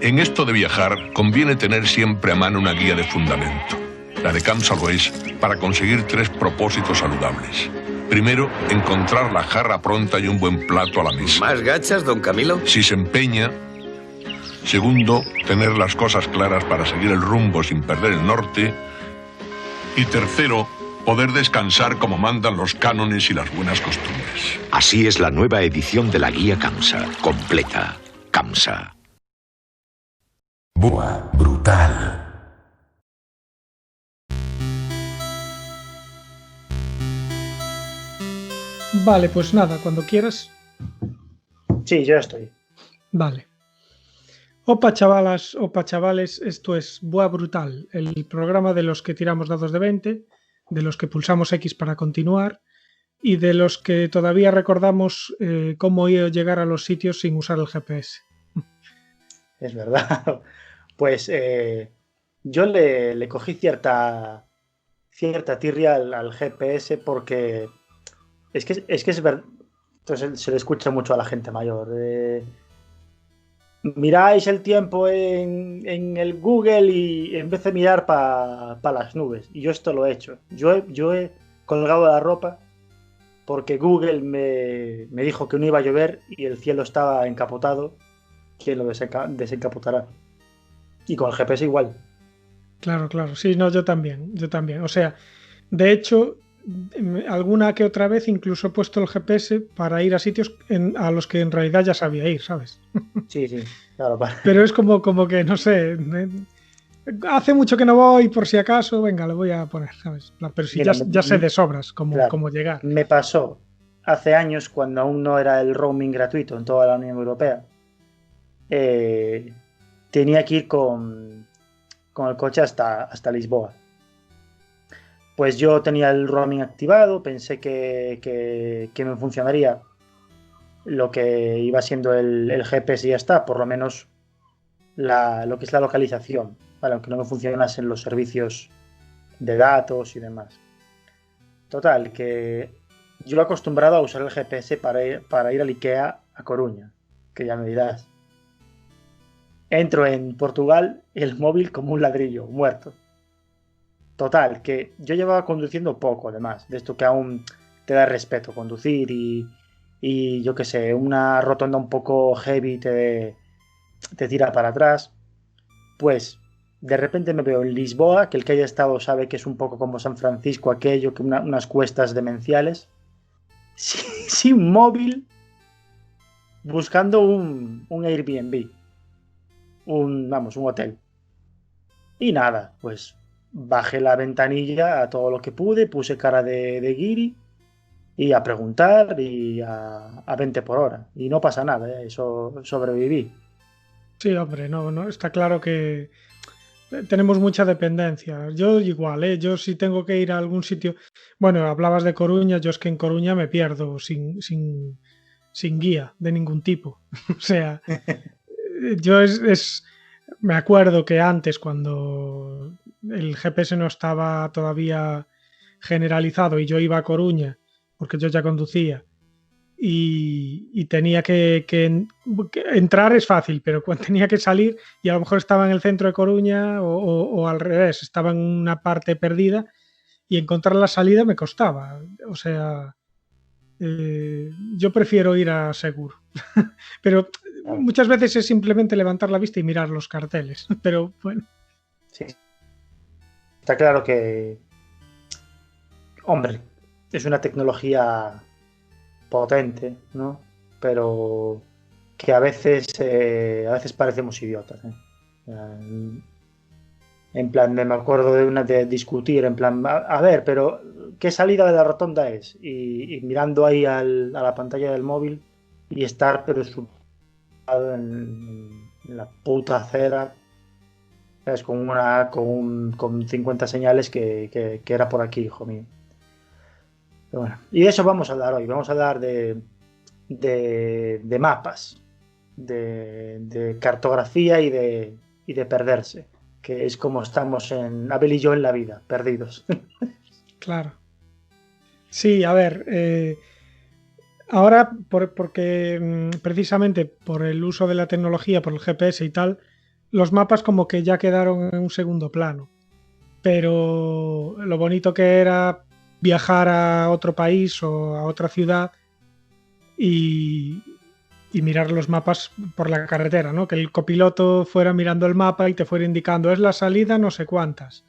En esto de viajar, conviene tener siempre a mano una guía de fundamento. La de Camsa lo es para conseguir 3 propósitos saludables. Primero, encontrar la jarra pronta y un buen plato a la mesa. ¿Más gachas, don Camilo? Si se empeña. Segundo, tener las cosas claras para seguir el rumbo sin perder el norte. Y tercero, poder descansar como mandan los cánones y las buenas costumbres. Así es la nueva edición de la guía Camsa, completa. Camsa. Boa brutal. Vale, pues nada, cuando quieras. Sí, yo estoy. Vale. Opa chavalas, opa chavales, esto es Boa Brutal, el programa de los que tiramos dados de 20, de los que pulsamos X para continuar y de los que todavía recordamos cómo llegar a los sitios sin usar el GPS. Es verdad. Pues yo le cogí cierta tirria al GPS porque es que es verdad. Entonces se le escucha mucho a la gente mayor. Miráis el tiempo en el Google y en vez de mirar para las nubes. Y yo esto lo he hecho. Yo he colgado la ropa porque Google me dijo que no iba a llover y el cielo estaba encapotado. ¿Quién lo desencapotará? Y con el GPS igual. Claro, sí, no, yo también. O sea, de hecho, alguna que otra vez incluso he puesto el GPS para ir a sitios a los que en realidad ya sabía ir, ¿sabes? Sí, claro. Pero es como que, no sé, hace mucho que no voy, por si acaso, venga, lo voy a poner, ¿sabes? Pero si Mira, ya sé de sobras claro, cómo llegar. Me pasó hace años, cuando aún no era el roaming gratuito en toda la Unión Europea. Tenía que ir con el coche hasta Lisboa. Pues yo tenía el roaming activado, pensé que me funcionaría lo que iba siendo el GPS y ya está, por lo menos lo que es la localización, ¿vale? Aunque no me funcionasen los servicios de datos y demás. Total, que yo he acostumbrado a usar el GPS para ir al IKEA a Coruña, que ya me dirás. Entro en Portugal y el móvil como un ladrillo, muerto. Total, que yo llevaba conduciendo poco, además, de esto que aún te da respeto conducir y yo qué sé, una rotonda un poco heavy te tira para atrás. Pues de repente me veo en Lisboa, que el que haya estado sabe que es un poco como San Francisco, aquello, que unas cuestas demenciales, sin móvil, buscando un Airbnb. Un hotel. Y nada, pues bajé la ventanilla a todo lo que pude, puse cara de guiri y a preguntar y a 20 por hora. Y no pasa nada, eso sobreviví. Sí, hombre, no, está claro que tenemos mucha dependencia. Yo igual, yo si tengo que ir a algún sitio... Bueno, hablabas de Coruña, yo es que en Coruña me pierdo sin guía de ningún tipo. O sea... Yo me acuerdo que antes, cuando el GPS no estaba todavía generalizado y yo iba a Coruña, porque yo ya conducía, y tenía que entrar es fácil, pero cuando tenía que salir y a lo mejor estaba en el centro de Coruña o al revés, estaba en una parte perdida y encontrar la salida me costaba. O sea... yo prefiero ir a seguro. Pero muchas veces es simplemente levantar la vista y mirar los carteles. Pero bueno. Sí. Está claro que, hombre, es una tecnología potente, ¿no? Pero que a veces parecemos idiotas, ¿eh? En plan, me acuerdo de discutir, en plan, a ver, pero ¿qué salida de la rotonda es? Y mirando ahí a la pantalla del móvil y estar, pero en la puta acera, ¿sabes? Con 50 señales que era por aquí, hijo mío. Pero bueno, y de eso vamos a hablar hoy. Vamos a hablar de mapas, de cartografía y de perderse, que es como estamos Abel y yo en la vida, perdidos. Claro. Sí, a ver, ahora porque precisamente por el uso de la tecnología, por el GPS y tal, los mapas como que ya quedaron en un segundo plano. Pero lo bonito que era viajar a otro país o a otra ciudad y mirar los mapas por la carretera, ¿no? Que el copiloto fuera mirando el mapa y te fuera indicando, es la salida no sé cuántas.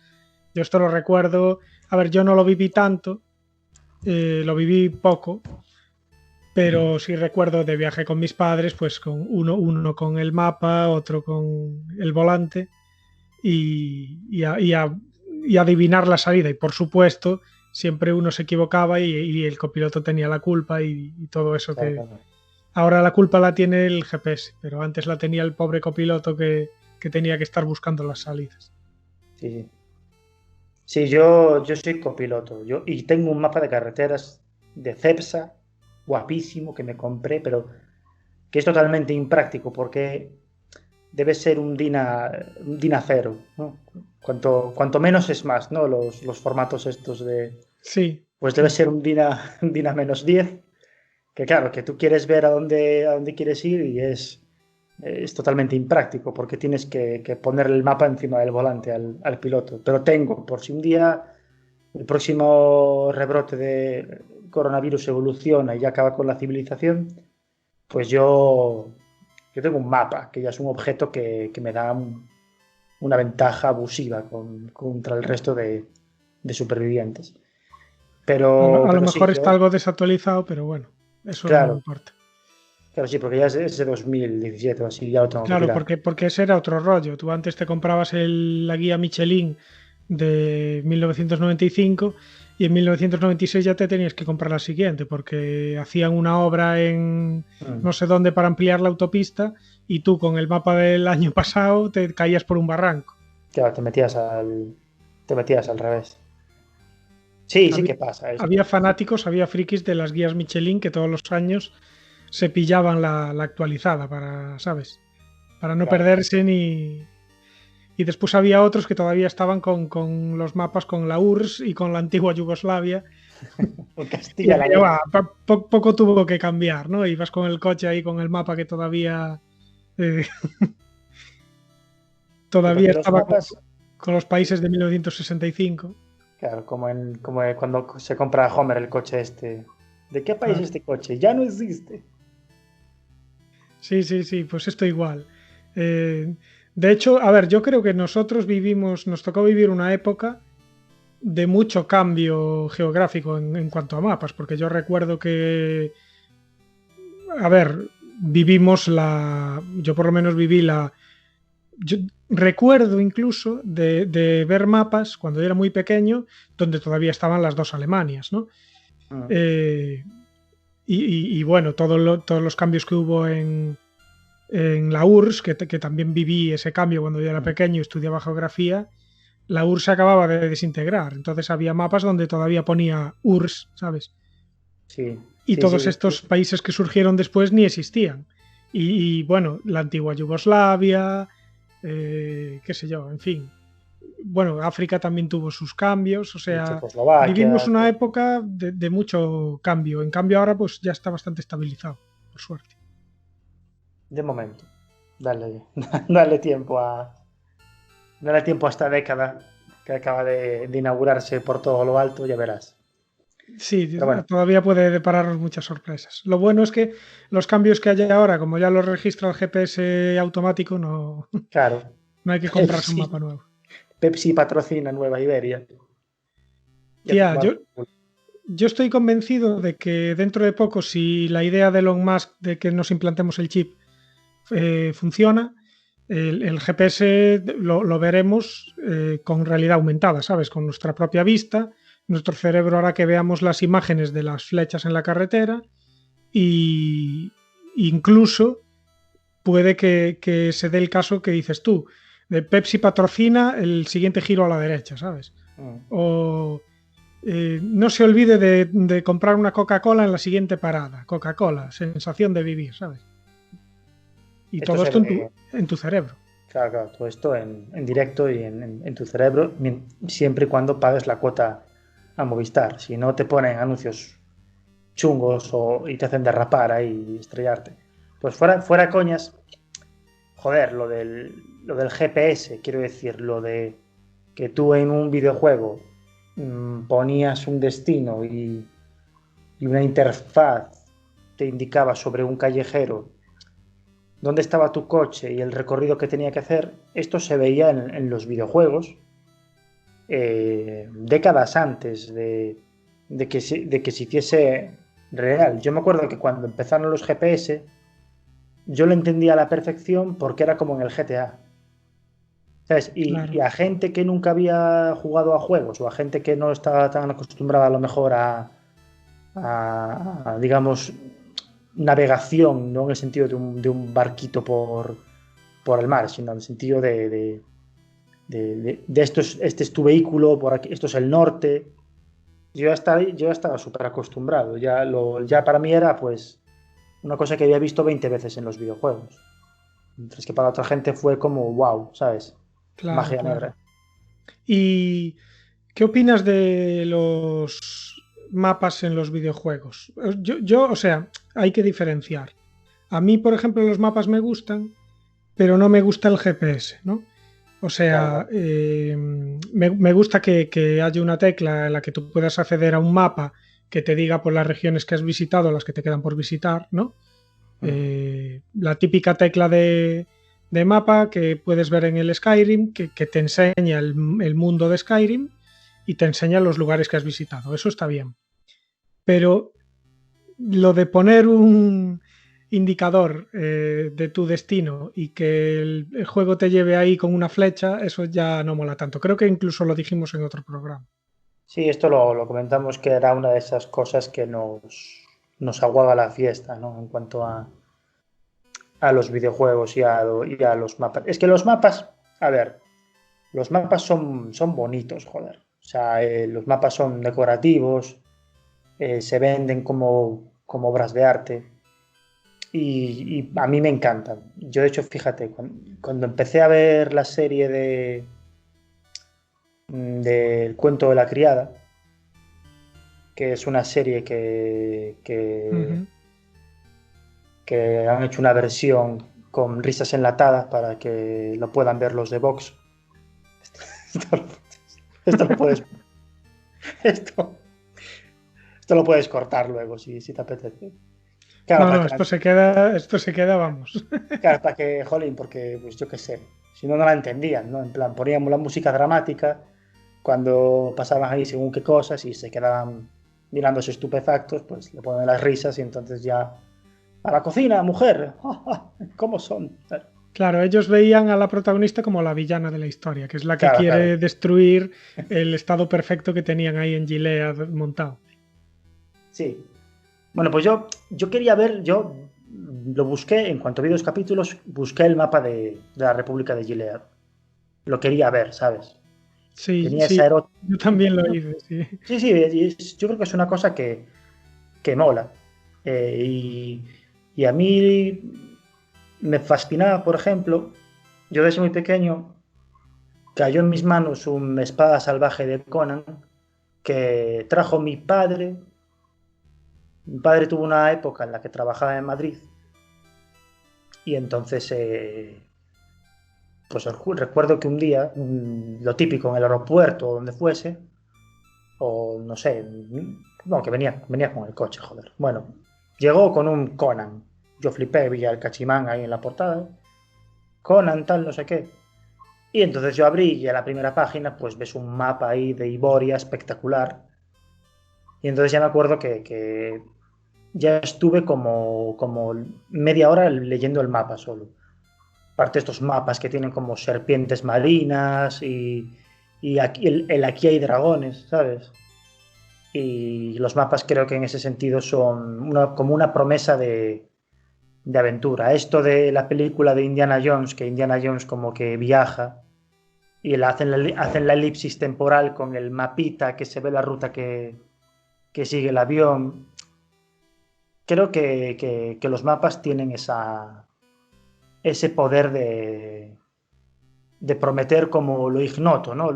Yo esto lo recuerdo, a ver, yo no lo viví tanto, lo viví poco, pero sí recuerdo de viaje con mis padres, pues con uno con el mapa, otro con el volante y adivinar la salida. Y por supuesto, siempre uno se equivocaba y el copiloto tenía la culpa y todo eso que... Claro. Ahora la culpa la tiene el GPS, pero antes la tenía el pobre copiloto que tenía que estar buscando las salidas. Sí, sí. Sí, yo soy copiloto y tengo un mapa de carreteras de Cepsa, guapísimo, que me compré, pero que es totalmente impráctico porque debe ser un DIN A0, ¿no? Cuanto menos es más, ¿no? Los formatos estos de... Sí. Pues debe ser un DIN A-10, que claro, que tú quieres ver a dónde quieres ir y es totalmente impráctico porque tienes que poner el mapa encima del volante al piloto. Pero tengo, por si un día el próximo rebrote de coronavirus evoluciona y ya acaba con la civilización, pues yo tengo un mapa, que ya es un objeto que me da una ventaja abusiva contra el resto de supervivientes. A lo Sí, mejor está algo desactualizado, pero bueno, eso no claro, importa. claro, sí, porque ya es de 2017 o así, ya lo tengo que Claro, tirar. porque ese era otro rollo. Tú antes te comprabas la guía Michelin de 1995 y en 1996 ya te tenías que comprar la siguiente porque hacían una obra en no sé dónde para ampliar la autopista y tú con el mapa del año pasado te caías por un barranco. Claro, te metías al revés. Sí, sí que pasa. Había fanáticos, había frikis de las guías Michelin que todos los años se pillaban la actualizada para, ¿sabes? Para no Claro. perderse ni... Y después había otros que todavía estaban con los mapas con la URSS y con la antigua Yugoslavia. En Y Castilla-La poco tuvo que cambiar, ¿no? Ibas con el coche ahí con el mapa que todavía Sí, todavía porque los estaba mapas, con los países de 1965. claro, como cuando se compra Homer el coche este. ¿De qué país Ah, es este coche? Ya no existe. sí, pues esto igual. De hecho, a ver, yo creo que nos tocó vivir una época de mucho cambio geográfico en cuanto a mapas, porque yo recuerdo que, a ver, yo por lo menos yo recuerdo incluso de ver mapas cuando yo era muy pequeño, donde todavía estaban las dos Alemanias, ¿no? Mm. Y bueno, todos los cambios que hubo en la URSS, que también viví ese cambio cuando yo era pequeño y estudiaba geografía, la URSS se acababa de desintegrar. Entonces había mapas donde todavía ponía URSS, ¿sabes? Sí, Y sí, todos sí. estos países que surgieron después ni existían. Bueno, la antigua Yugoslavia, qué sé yo, en fin. Bueno, África también tuvo sus cambios, o sea, vivimos Checoslovaquia. una época de mucho cambio. En cambio ahora pues ya está bastante estabilizado, por suerte. De momento. Dale tiempo dale tiempo a esta década que acaba de inaugurarse por todo lo alto, ya verás. Sí, Pero bueno, todavía puede depararnos muchas sorpresas. Lo bueno es que los cambios que hay ahora, como ya los registra el GPS automático, no, claro. no hay que comprarse un mapa nuevo. Pepsi patrocina Nueva Iberia. Tía, yo estoy convencido de que dentro de poco, si la idea de Elon Musk de que nos implantemos el chip funciona, el GPS lo veremos con realidad aumentada, ¿sabes? Con nuestra propia vista. Nuestro cerebro hará que veamos las imágenes de las flechas en la carretera y incluso puede que se dé el caso que dices tú, de Pepsi patrocina el siguiente giro a la derecha, ¿sabes? O no se olvide de comprar una Coca-Cola en la siguiente parada. Coca-Cola, sensación de vivir, ¿sabes? Y todo esto en tu cerebro. Claro, todo esto en directo y en tu cerebro, siempre y cuando pagues la cuota a Movistar. Si no, te ponen anuncios chungos y te hacen derrapar ahí y estrellarte. Pues fuera coñas, joder, lo del GPS, quiero decir, lo de que tú en un videojuego ponías un destino y una interfaz te indicaba sobre un callejero dónde estaba tu coche y el recorrido que tenía que hacer. Esto se veía en los videojuegos décadas antes de que se hiciese real. Yo me acuerdo que cuando empezaron los GPS, yo lo entendía a la perfección porque era como en el GTA. ¿Sabes? Claro. Y a gente que nunca había jugado a juegos o a gente que no estaba tan acostumbrada a lo mejor digamos, navegación, no en el sentido de un barquito por el mar, sino en el sentido de esto este es tu vehículo, por aquí, esto es el norte. Yo ya estaba súper acostumbrado, ya para mí era pues una cosa que había visto 20 veces en los videojuegos. Mientras que para otra gente fue como wow, ¿sabes? Claro, Magia claro. negra. ¿Y qué opinas de los mapas en los videojuegos? O sea, hay que diferenciar. A mí, por ejemplo, los mapas me gustan, pero no me gusta el GPS, ¿no? O Claro, sea, claro. me gusta que haya una tecla en la que tú puedas acceder a un mapa que te diga por las regiones que has visitado, las que te quedan por visitar, ¿no? La típica tecla de mapa que puedes ver en el Skyrim, que te enseña el mundo de Skyrim y te enseña los lugares que has visitado. Eso está bien. Pero lo de poner un indicador de tu destino y que el juego te lleve ahí con una flecha, eso ya no mola tanto. Creo que incluso lo dijimos en otro programa. Sí, esto lo comentamos que era una de esas cosas que nos aguaba la fiesta, ¿no? En cuanto a los videojuegos y a los mapas. Es que los mapas, a ver, los mapas son bonitos, joder. O sea, los mapas son decorativos, se venden como obras de arte y a mí me encantan. Yo, de hecho, fíjate, cuando empecé a ver la serie del cuento de la criada, que es una serie Ujú. que han hecho una versión con risas enlatadas para que lo puedan ver los de Vox. Esto, esto lo puedes esto, esto lo puedes cortar luego si te apetece. Claro, No, para no, que, esto se queda, vamos. claro, para que, jolín, porque pues yo qué sé, si no, no la entendían, ¿no? En plan, poníamos la música dramática cuando pasaban ahí según qué cosas y se quedaban mirándose estupefactos, pues le ponen las risas y entonces ya a la cocina, mujer, ¿cómo son? Claro, ellos veían a la protagonista como la villana de la historia, que es la que Claro, claro, quiere destruir el estado perfecto que tenían ahí en Gilead montado. sí. Bueno, pues yo quería ver, yo lo busqué, en cuanto vi los capítulos, busqué el mapa de la República de Gilead. Lo quería ver, ¿sabes? Sí, Tenía sí, esa ero... yo también lo hice, sí. Sí, sí, yo creo que es una cosa que mola. Y a mí me fascinaba, por ejemplo, yo desde muy pequeño cayó en mis manos una espada salvaje de Conan que trajo mi padre. Mi padre tuvo una época en la que trabajaba en Madrid y entonces pues recuerdo que un día, lo típico en el aeropuerto o donde fuese, o no sé, no, que venía con el coche, joder. Bueno, llegó con un Conan. Yo flipé, vi al cachimán ahí en la portada. Conan, tal, no sé qué. Y entonces yo abrí y en la primera página pues ves un mapa ahí de Iboria espectacular. Y entonces ya me acuerdo que ya estuve como media hora leyendo el mapa solo. Aparte estos mapas que tienen como serpientes marinas y aquí, aquí hay dragones, ¿sabes? Y los mapas creo que en ese sentido son como una promesa de aventura. Esto de la película de Indiana Jones, que Indiana Jones como que viaja y hacen la elipsis temporal con el mapita que se ve la ruta que sigue el avión. Creo que los mapas tienen ese poder de prometer como lo ignoto, ¿no?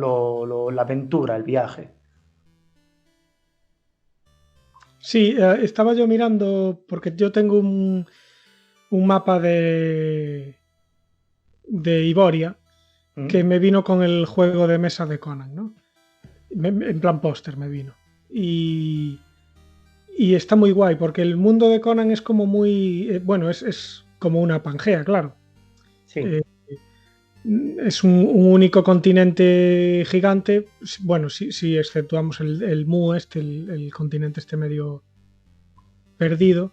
La aventura, el viaje. Sí, estaba yo mirando, porque yo tengo un mapa de Iboria, que me vino con el juego de mesa de Conan, ¿no? En plan póster me vino. Y está muy guay, porque el mundo de Conan es como muy... bueno, es como una Pangea, claro. Sí. Es un único continente gigante. Bueno, si exceptuamos el Mu, el continente medio perdido.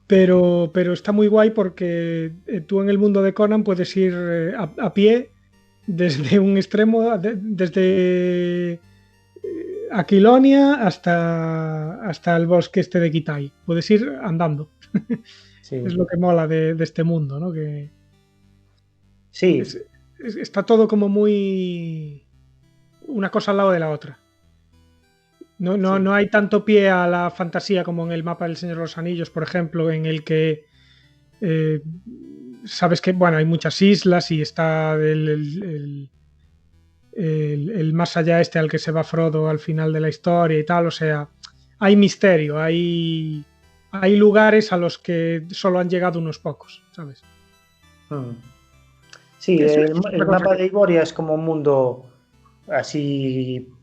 Pero está muy guay porque tú en el mundo de Conan puedes ir a pie desde un extremo, desde Aquilonia hasta el bosque de Kitai. Puedes ir andando. Sí. Es lo que mola de este mundo, ¿no? Que sí. Está todo como muy... una cosa al lado de la otra. No hay tanto pie a la fantasía como en el mapa del Señor de los Anillos, por ejemplo, en el que sabes que, bueno, hay muchas islas y está el más allá al que se va Frodo al final de la historia y tal. O sea, hay misterio, hay lugares a los que solo han llegado unos pocos, ¿sabes? Sí, el mapa de Iboria es como un mundo así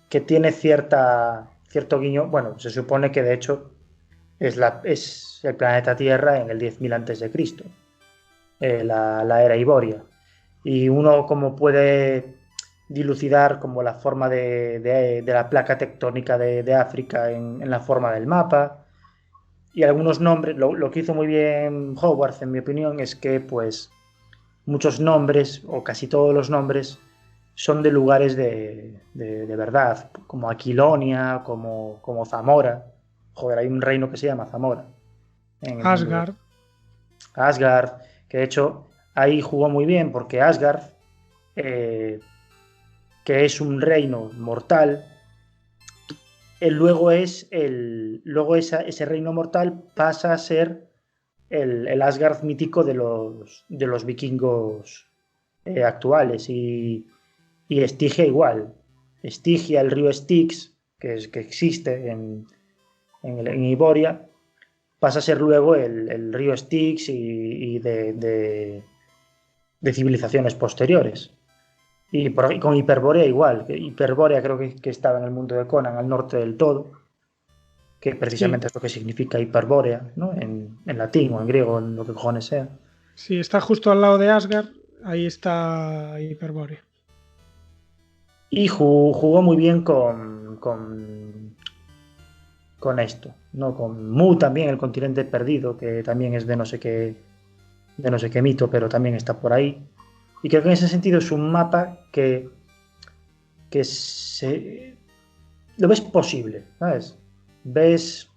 que tiene cierto guiño. Bueno, se supone que de hecho es el planeta Tierra en el 10.000 a.C., la era Iboria. Y uno como puede dilucidar como la forma de la placa tectónica de África en la forma del mapa. Y algunos nombres, lo que hizo muy bien Howard, en mi opinión, es que pues muchos nombres, o casi todos los nombres, son de lugares de verdad, como Aquilonia, como Zamora. Joder, hay un reino que se llama Zamora. Asgard. Asgard, que de hecho ahí jugó muy bien, porque Asgard, que es un reino mortal, luego ese reino mortal pasa a ser el Asgard mítico de los vikingos actuales. Y Estigia igual. Estigia, el río Styx, que existe en Iboria, pasa a ser luego el río Styx y de civilizaciones posteriores. Y con Hiperbórea igual. Hiperbórea creo que estaba en el mundo de Conan, al norte del todo, que precisamente es lo que significa Hiperbórea, ¿no? En latín o en griego, en lo que cojones sea. Sí, está justo al lado de Asgard, ahí está Hiperbórea. Y jugó muy bien con esto, ¿no? Con Mu también, el continente perdido, que también es de no sé qué mito, pero también está por ahí. Y creo que en ese sentido es un mapa que lo ves posible, ¿sabes? Ves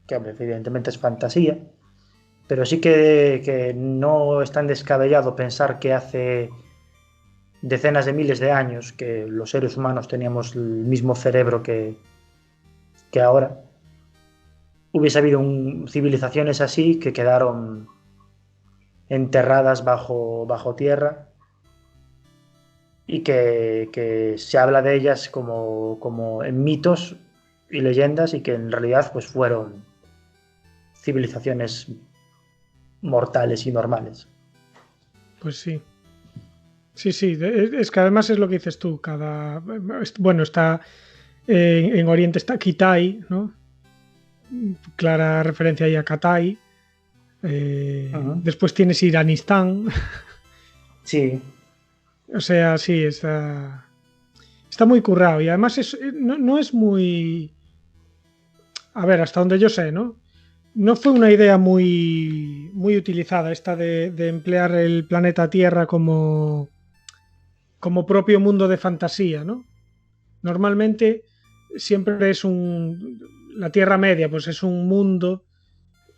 que, hombre, evidentemente es fantasía, pero sí que no es tan descabellado pensar que hace decenas de miles de años que los seres humanos teníamos el mismo cerebro que ahora, hubiese habido civilizaciones así que quedaron enterradas bajo tierra, y que se habla de ellas como en mitos y leyendas, y que en realidad pues fueron civilizaciones mortales y normales. Pues sí. Sí, es que además es lo que dices tú. Bueno, está en Oriente está Kitai, ¿no? Clara referencia ahí a Katai. Después tienes Iranistán. Sí. O sea, sí, está muy currado. Y además no es muy... A ver, hasta donde yo sé, ¿no? No fue una idea muy utilizada esta de emplear el planeta Tierra como propio mundo de fantasía, ¿no? Normalmente siempre es la Tierra Media, pues es un mundo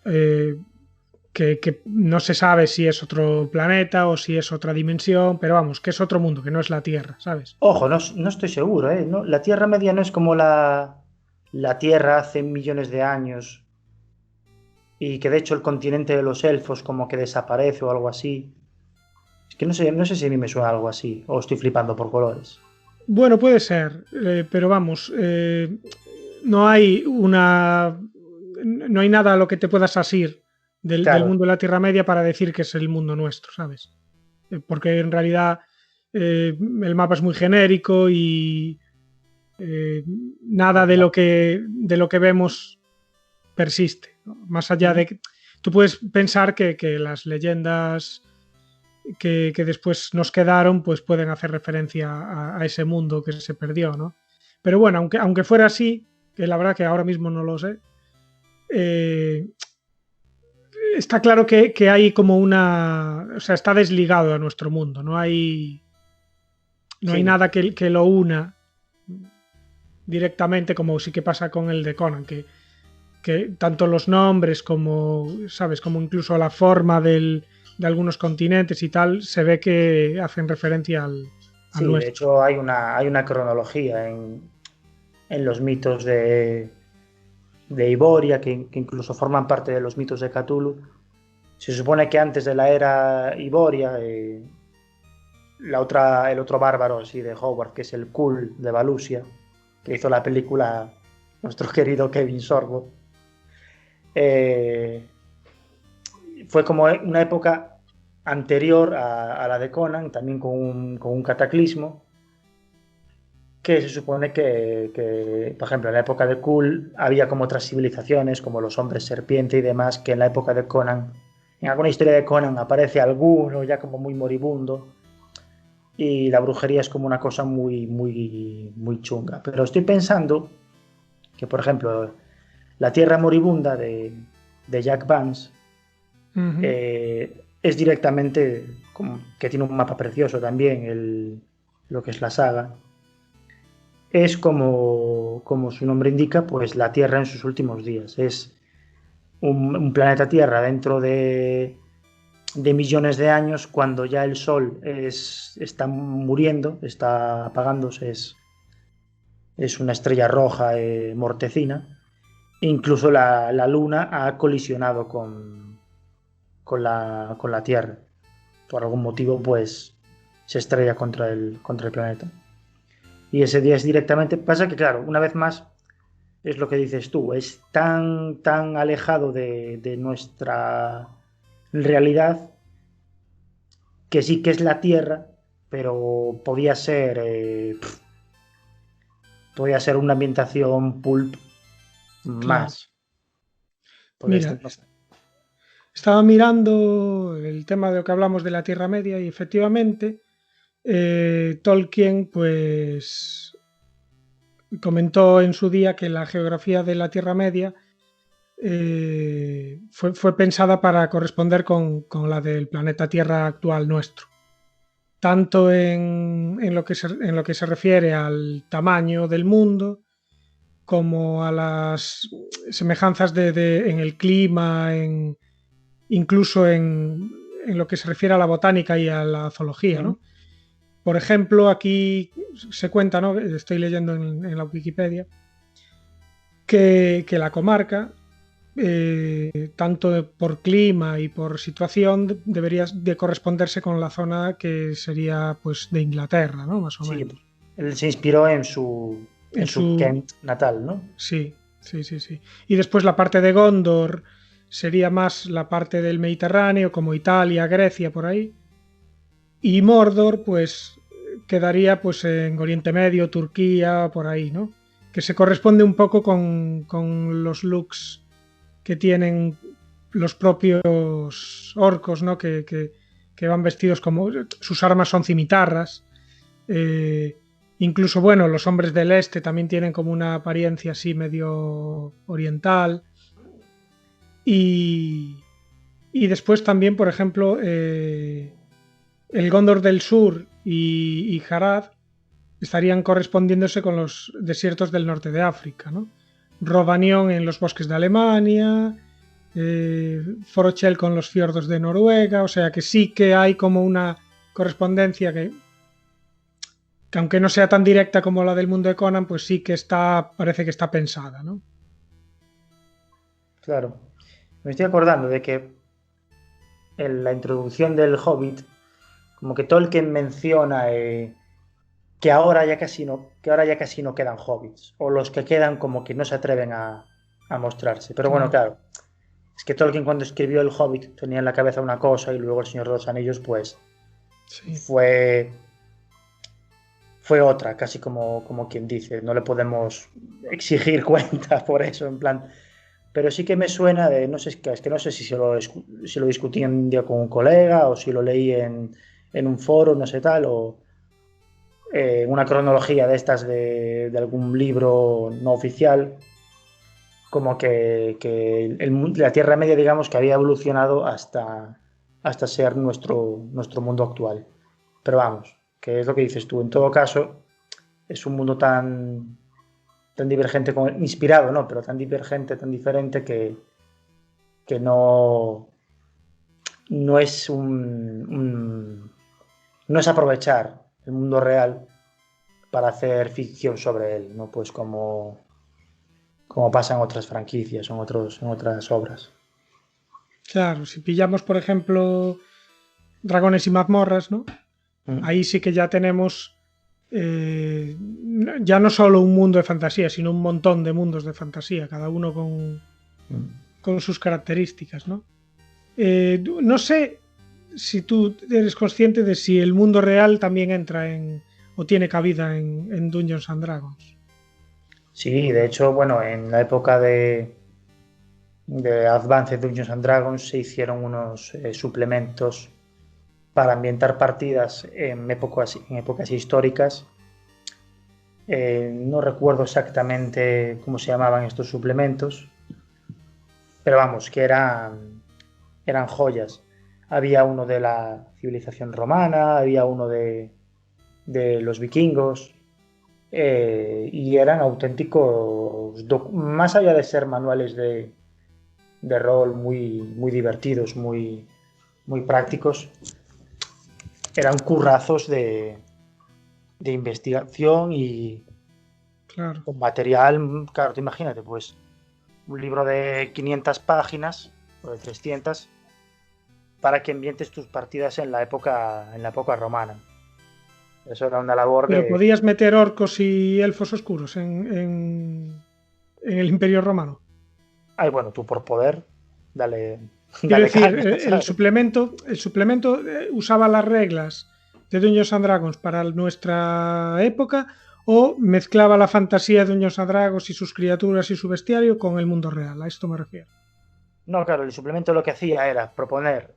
que no se sabe si es otro planeta o si es otra dimensión, pero vamos, que es otro mundo, que no es la Tierra, ¿sabes? Ojo, no estoy seguro, ¿eh? No, la Tierra Media no es como la Tierra hace millones de años, y que de hecho el continente de los elfos como que desaparece o algo así. Es que no sé si a mí me suena algo así, o estoy flipando por colores. Bueno, puede ser, pero vamos, no hay nada a lo que te puedas asir del mundo de la Tierra Media para decir que es el mundo nuestro, ¿sabes? porque en realidad el mapa es muy genérico y nada de lo que vemos persiste, ¿no? Más allá de que tú puedes pensar que las leyendas que después nos quedaron, pues pueden hacer referencia a ese mundo que se perdió, ¿no? Pero bueno, aunque fuera así, que la verdad que ahora mismo no lo sé, está claro que hay como o sea, está desligado a nuestro mundo, no hay nada que lo una directamente, como sí que pasa con el de Conan, que tanto los nombres como, ¿sabes? Como incluso la forma de algunos continentes y tal, se ve que hacen referencia al Sí, nuestro. de hecho hay una cronología en los mitos de Iboria, que incluso forman parte de los mitos de Cthulhu. Se supone que antes de la era Iboria, el otro bárbaro así de Howard, que es el Kul de Valusia, que hizo la película nuestro querido Kevin Sorbo, fue como una época anterior a la de Conan, también con un cataclismo, que se supone por ejemplo, en la época de Kul había como otras civilizaciones, como los hombres serpiente y demás, que en la época de Conan, en alguna historia de Conan aparece alguno ya como muy moribundo, y la brujería es como una cosa muy, muy, muy chunga. Pero estoy pensando que, por ejemplo, la Tierra Moribunda de Jack Vance es directamente, que tiene un mapa precioso también, lo que es la saga, es como su nombre indica, pues la Tierra en sus últimos días. Es un planeta Tierra dentro de millones de años, cuando ya el Sol está muriendo, está apagándose, es una estrella roja mortecina. Incluso la Luna ha colisionado con la Tierra. Por algún motivo, pues se estrella contra el planeta. Y ese día es directamente. Pasa que, claro, una vez más, es lo que dices tú, es tan alejado de nuestra realidad, que sí que es la Tierra, pero podía ser una ambientación pulp Claro. más. Mira, estaba mirando el tema de lo que hablamos de la Tierra Media y efectivamente Tolkien pues comentó en su día que la geografía de la Tierra Media fue pensada para corresponder con la del planeta Tierra actual nuestro, tanto en lo que se refiere al tamaño del mundo como a las semejanzas en el clima, incluso en lo que se refiere a la botánica y a la zoología, ¿no? Por ejemplo, aquí se cuenta, ¿no? Estoy leyendo en la Wikipedia, que la comarca, tanto por clima y por situación, debería de corresponderse con la zona que sería pues de Inglaterra, ¿no? Más o Sí, menos. él se inspiró en su Kent natal, ¿no? Sí. Y después la parte de Gondor sería más la parte del Mediterráneo, como Italia, Grecia, por ahí. Y Mordor, pues quedaría pues en Oriente Medio, Turquía, por ahí, ¿no? Que se corresponde un poco con los looks que tienen los propios orcos, ¿no? Que van vestidos como... Sus armas son cimitarras. Incluso, bueno, los hombres del este también tienen como una apariencia así medio oriental. Y después también, por ejemplo, el Gondor del Sur y Harad estarían correspondiéndose con los desiertos del norte de África, ¿no? Rovanion en los bosques de Alemania, Forochel con los fiordos de Noruega, o sea que sí que hay como una correspondencia que aunque no sea tan directa como la del mundo de Conan, pues sí que parece que está pensada, ¿no? Claro. Me estoy acordando de que en la introducción del Hobbit, como que Tolkien menciona que ahora ya casi no quedan hobbits, o los que quedan como que no se atreven a mostrarse. Pero bueno, claro, es que Tolkien, cuando escribió el Hobbit, tenía en la cabeza una cosa, y luego el Señor de los Anillos, pues Sí. fue otra, casi como quien dice. No le podemos exigir cuenta por eso, en plan. Pero sí que me suena de, no sé, es que no sé si lo discutí un día con un colega o si lo leí en un foro, no sé tal, o una cronología de estas de algún libro no oficial, como que la Tierra Media, digamos, que había evolucionado hasta ser nuestro mundo actual. Pero vamos, que es lo que dices tú, en todo caso, es un mundo tan divergente, inspirado, ¿no? Pero tan divergente, tan diferente que no es no es aprovechar el mundo real para hacer ficción sobre él, ¿no? Pues como pasa en otras franquicias o en otras obras. Claro, si pillamos, por ejemplo, Dragones y mazmorras, ¿no? Mm. Ahí sí que ya tenemos ya no solo un mundo de fantasía, sino un montón de mundos de fantasía, cada uno con sus características, ¿no? No sé si tú eres consciente de si el mundo real también entra o tiene cabida en Dungeons and Dragons. Sí, de hecho, bueno, en la época de Advanced Dungeons and Dragons se hicieron unos suplementos para ambientar partidas en épocas históricas. No recuerdo exactamente cómo se llamaban estos suplementos, pero vamos, que eran joyas. Había uno de la civilización romana, había uno de los vikingos, y eran auténticos, más allá de ser manuales de rol muy divertidos, muy prácticos, eran currazos de investigación y Claro. con material, claro, te imagínate, pues un libro de 500 páginas o de 300 para que ambientes tus partidas en la época romana. Eso era una labor Pero de... podías meter orcos y elfos oscuros en el Imperio Romano. Ay, bueno, tú por poder, dale, Quiero dale decir, caña, el ¿sabes? suplemento usaba las reglas de Dungeons and Dragons para nuestra época o mezclaba la fantasía de Dungeons and Dragons y sus criaturas y su bestiario con el mundo real. A esto me refiero. No, claro, el suplemento lo que hacía era proponer,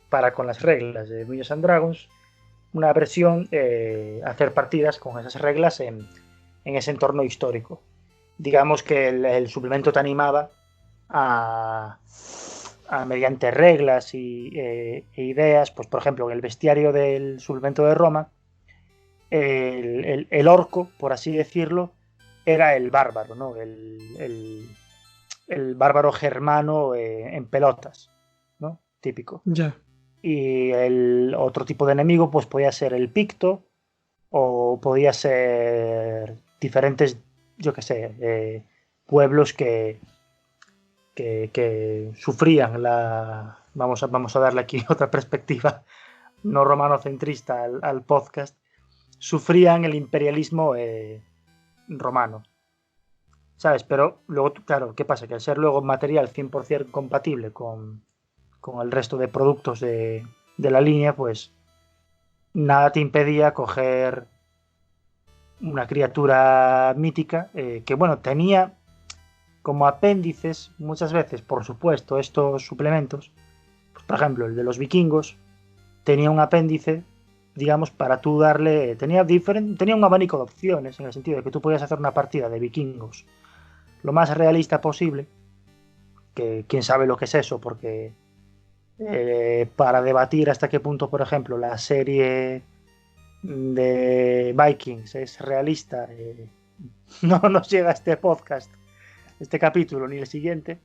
para con las reglas de Dungeons and Dragons, una versión, hacer partidas con esas reglas en ese entorno histórico. Digamos que el suplemento te animaba a, mediante reglas e ideas, pues por ejemplo, en el bestiario del suplemento de Roma, el orco, por así decirlo, era el bárbaro, ¿no? El bárbaro germano en pelotas, ¿no? Típico. Ya. Y el otro tipo de enemigo, pues podía ser el picto o podía ser diferentes, yo qué sé, pueblos que sufrían vamos a darle aquí otra perspectiva no romanocentrista al podcast, sufrían el imperialismo romano, ¿sabes? Pero luego, claro, ¿qué pasa? Que al ser luego material 100% compatible con el resto de productos de la línea, pues nada te impedía coger una criatura mítica que, bueno, tenía como apéndices muchas veces, por supuesto, estos suplementos. Pues, por ejemplo, el de los vikingos tenía un apéndice, digamos, para tú darle... Tenía un abanico de opciones, en el sentido de que tú podías hacer una partida de vikingos lo más realista posible, que quién sabe lo que es eso, porque para debatir hasta qué punto, por ejemplo, la serie de Vikings es realista, no nos llega a este podcast, este capítulo ni el siguiente,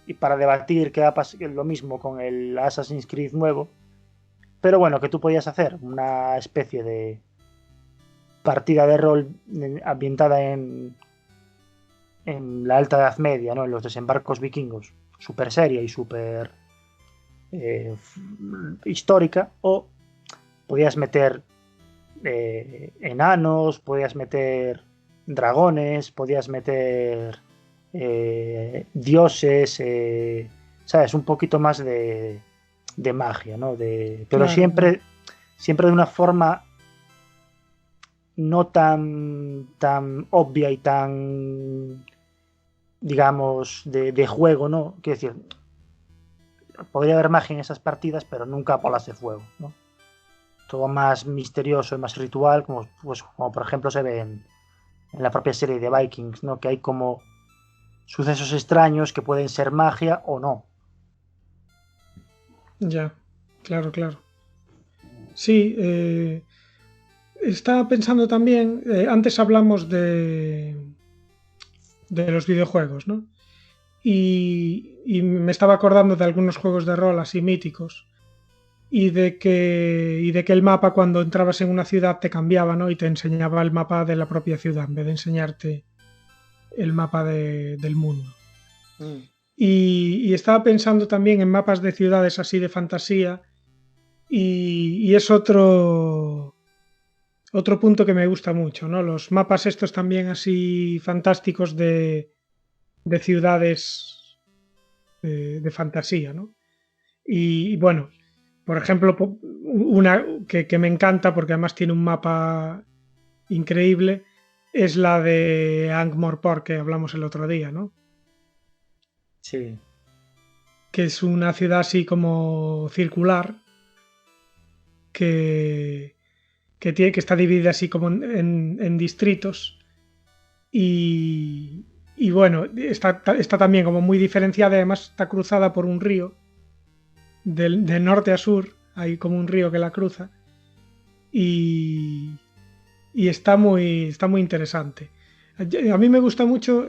y para debatir qué va a pasar lo mismo con el Assassin's Creed nuevo, pero bueno, que tú podías hacer una especie de partida de rol ambientada en la Alta Edad Media, ¿no? En los desembarcos vikingos, súper seria y súper histórica, o podías meter enanos, podías meter dragones, podías meter dioses, ¿sabes? Un poquito más de magia, ¿no? Pero Claro. siempre siempre de una forma no tan obvia y tan, digamos, de juego, ¿no? Quiero decir, podría haber magia en esas partidas, pero nunca bolas de fuego, ¿no? Todo más misterioso y más ritual, como por ejemplo se ve en la propia serie de Vikings, ¿no? Que hay como sucesos extraños que pueden ser magia o no. Ya, claro, claro. Sí, estaba pensando también, antes hablamos de los videojuegos, ¿no? Y me estaba acordando de algunos juegos de rol así míticos y de que el mapa cuando entrabas en una ciudad te cambiaba, ¿no? Y te enseñaba el mapa de la propia ciudad en vez de enseñarte el mapa del mundo. Y estaba pensando también en mapas de ciudades así de fantasía y es otro punto que me gusta mucho, ¿no? Los mapas estos también así fantásticos de ciudades de fantasía, ¿no? Y bueno, por ejemplo, una que me encanta porque además tiene un mapa increíble es la de Ankh-Morpork que hablamos el otro día, ¿no? Sí. Que es una ciudad así como circular que está dividida así como en distritos y bueno, está también como muy diferenciada y además está cruzada por un río de norte a sur, hay como un río que la cruza y está muy interesante. A mí me gusta mucho,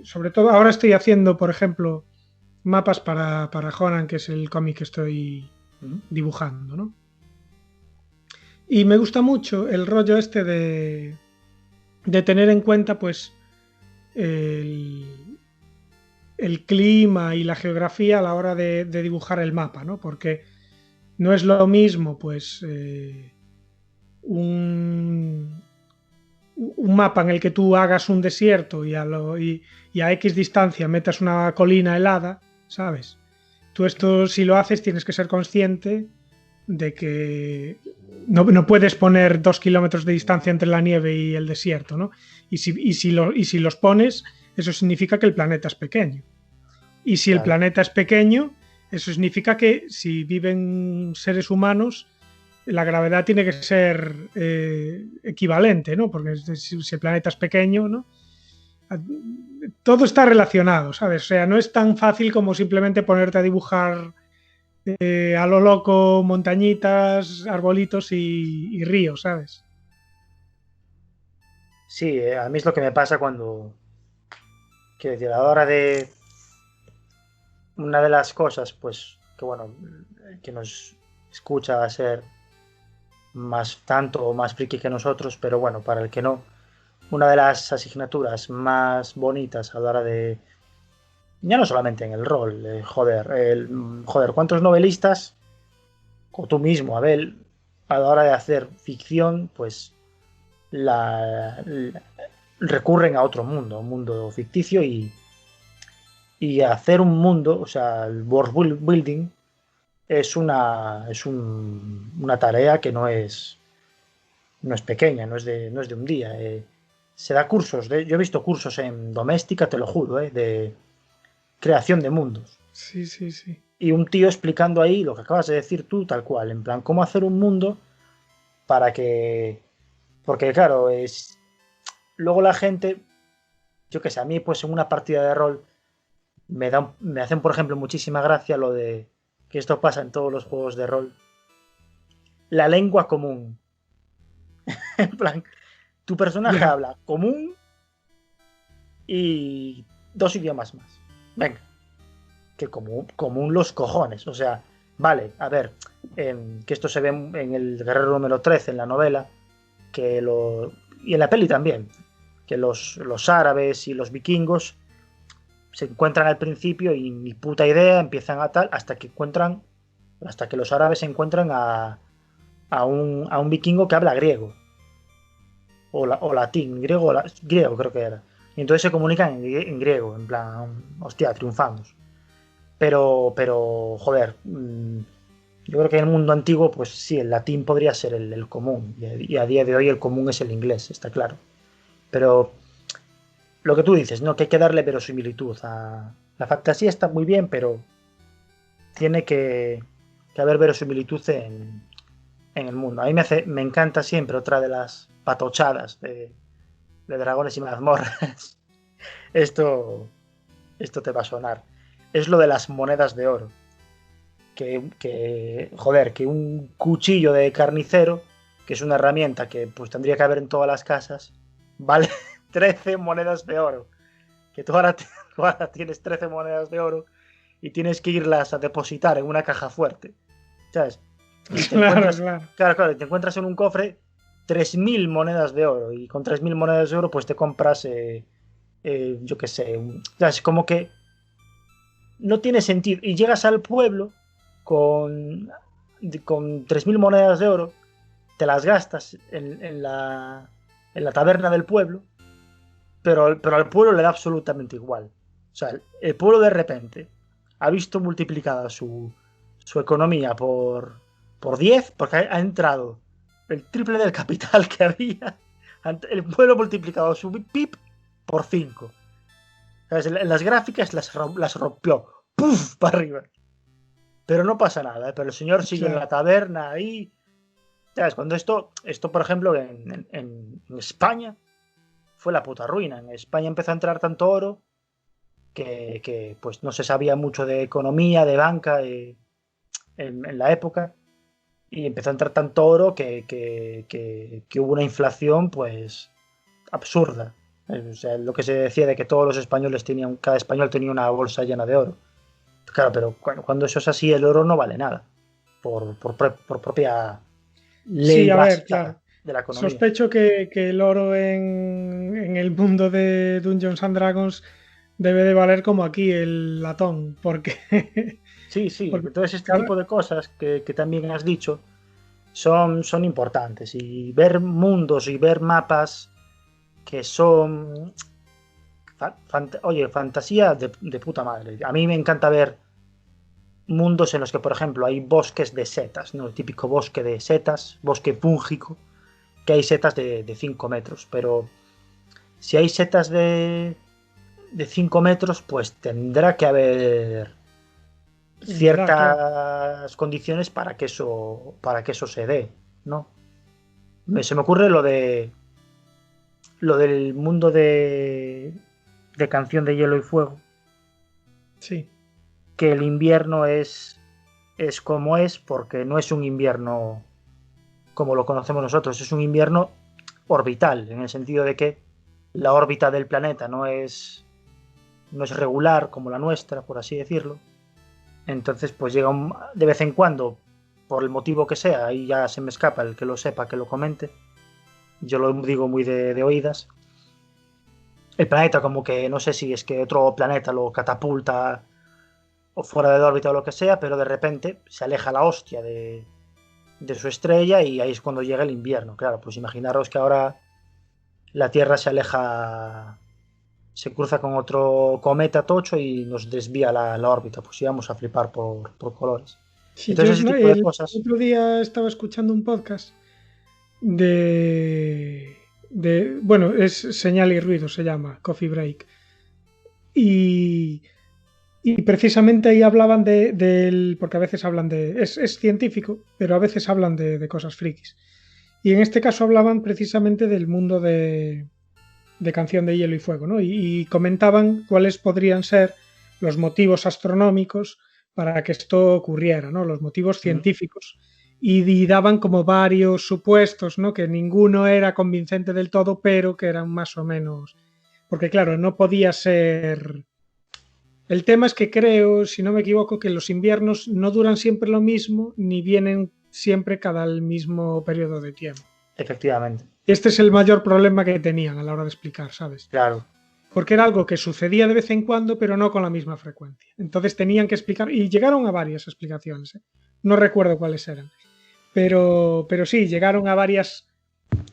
sobre todo ahora estoy haciendo, por ejemplo, mapas para Honan, que es el cómic que estoy dibujando, ¿no? Y me gusta mucho el rollo este de tener en cuenta pues el clima y la geografía a la hora de dibujar el mapa, ¿no? Porque no es lo mismo pues un mapa en el que tú hagas un desierto y a X distancia metas una colina helada, ¿sabes? Tú esto si lo haces tienes que ser consciente de que no puedes poner 2 kilómetros de distancia entre la nieve y el desierto, ¿no? Y si los pones, eso significa que el planeta es pequeño. Y si el planeta es pequeño, eso significa que si viven seres humanos, la gravedad tiene que ser equivalente, ¿no? Porque si el planeta es pequeño, ¿no? Todo está relacionado, ¿sabes? O sea, no es tan fácil como simplemente ponerte a dibujar a lo loco montañitas, arbolitos y ríos, ¿sabes? Sí, a mí es lo que me pasa cuando, quiero decir, a la hora de una de las cosas, pues, que bueno, que nos escucha va a ser más tanto o más friki que nosotros, pero bueno, para el que no, una de las asignaturas más bonitas a la hora de, ya no solamente en el rol, joder, ¿cuántos novelistas, o tú mismo, Abel, a la hora de hacer ficción, pues recurren a otro mundo, un mundo ficticio y hacer un mundo, o sea, el world building es una tarea que no es pequeña, no es de un día. Se da cursos, yo he visto cursos en doméstica, te lo juro, de creación de mundos. Sí, sí, sí. Y un tío explicando ahí lo que acabas de decir tú, tal cual, en plan, cómo hacer un mundo para que... Porque claro, luego la gente, yo qué sé, a mí pues en una partida de rol me hacen, por ejemplo, muchísima gracia lo de que esto pasa en todos los juegos de rol. La lengua común. En plan, tu personaje habla común y 2 idiomas más. Venga. Que común los cojones. O sea, vale, a ver, que esto se ve en el Guerrero número 13, en la novela, y en la peli también, que los árabes y los vikingos se encuentran al principio y ni puta idea, empiezan a tal, hasta que los árabes encuentran a un vikingo que habla griego. O latín, griego creo que era. Y entonces se comunican en griego, en plan, hostia, triunfamos. Pero joder, Yo creo que en el mundo antiguo, pues sí, el latín podría ser el común. Y a día de hoy el común es el inglés, está claro. Pero lo que tú dices, ¿no? Que hay que darle verosimilitud a... La fantasía está muy bien, pero tiene que haber verosimilitud en el mundo. A mí me encanta siempre otra de las patochadas de Dragones y Mazmorras. Esto, esto te va a sonar. Es lo de las monedas de oro. Joder, que un cuchillo de carnicero, que es una herramienta que pues tendría que haber en todas las casas, vale 13 monedas de oro. Que tú ahora tienes 13 monedas de oro y tienes que irlas a depositar en una caja fuerte. ¿Sabes? Y te Claro, encuentras, claro. claro, te encuentras en un cofre 3.000 monedas de oro y con 3.000 monedas de oro pues te compras, yo qué sé, ¿sabes? Como que no tiene sentido. Y llegas al pueblo con, con 3.000 monedas de oro, te las gastas en la taberna del pueblo, pero al pueblo le da absolutamente igual. O sea, el pueblo de repente ha visto multiplicada su economía por 10 porque ha entrado el triple del capital que había. El pueblo multiplicado su PIB por 5. ¿Sabes? En las gráficas las rompió. ¡Puf! Para arriba. Pero no pasa nada, ¿eh? Pero el señor sigue en Claro. la taberna ahí. ¿Sabes? Cuando esto por ejemplo, en España fue la puta ruina. En España empezó a entrar tanto oro que pues no se sabía mucho de economía, de banca en la época. Y empezó a entrar tanto oro que hubo una inflación pues absurda. O sea, lo que se decía de que todos los españoles tenían, cada español tenía una bolsa llena de oro. Claro, pero cuando eso es así, el oro no vale nada. Por propia Sí, ley a ver, claro. básica de la economía. Sospecho que el oro en el mundo de Dungeons and Dragons debe de valer como aquí el latón, porque, Sí, sí, porque entonces este cada- tipo de cosas que también has dicho son importantes. Y ver mundos y ver mapas que son... Oye, fantasía de puta madre. A mí me encanta ver mundos en los que, por ejemplo, hay bosques de setas, ¿no? El típico bosque de setas, bosque fúngico, que hay setas de 5 metros. Pero si hay setas de 5 metros, pues tendrá que haber ya, claro. ciertas condiciones para que eso se dé, ¿no? Se me ocurre lo del mundo de Canción de Hielo y Fuego, Sí, que el invierno es como es, porque no es un invierno como lo conocemos nosotros, es un invierno orbital, en el sentido de que la órbita del planeta no es regular como la nuestra, por así decirlo. Entonces, pues llega de vez en cuando, por el motivo que sea, ahí ya se me escapa el que lo sepa, que lo comente. Yo lo digo muy de oídas. El planeta, como que no sé si es que otro planeta lo catapulta o fuera de órbita o lo que sea, pero de repente se aleja la hostia de su estrella y ahí es cuando llega el invierno. Claro, pues imaginaros que ahora la Tierra se aleja, se cruza con otro cometa tocho y nos desvía la órbita, pues íbamos a flipar por colores. sí, yo Entonces ese no, tipo de el cosas. otro día estaba escuchando un podcast bueno, es Señal y Ruido, se llama, Coffee Break. Y, y precisamente ahí hablaban porque a veces hablan es científico, pero a veces hablan de cosas frikis. Y en este caso hablaban precisamente del mundo de Canción de Hielo y Fuego, ¿no? Y comentaban cuáles podrían ser los motivos astronómicos para que esto ocurriera, ¿no? Los motivos ¿Mm? científicos. Y daban como varios supuestos, ¿no? Que ninguno era convincente del todo, pero que eran más o menos. Porque, claro, no podía ser. El tema es que creo, si no me equivoco, que los inviernos no duran siempre lo mismo, ni vienen siempre cada el mismo periodo de tiempo. Efectivamente, Este es el mayor problema que tenían a la hora de explicar, ¿sabes? claro. Porque era algo que sucedía de vez en cuando, pero no con la misma frecuencia. Entonces tenían que explicar, y llegaron a varias explicaciones, ¿eh? No recuerdo cuáles eran, pero sí, llegaron a varias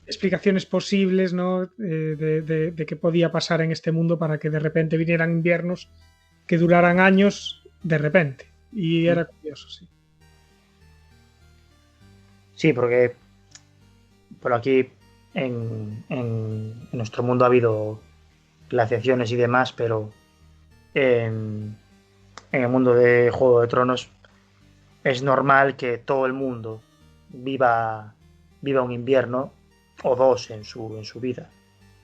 explicaciones posibles, ¿no? De qué podía pasar en este mundo para que de repente vinieran inviernos que duraran años de repente. Y ¿Mm? era curioso, sí. Sí, porque por aquí en nuestro mundo ha habido glaciaciones y demás, pero en el mundo de Juego de Tronos es normal que todo el mundo viva un invierno o dos en su vida.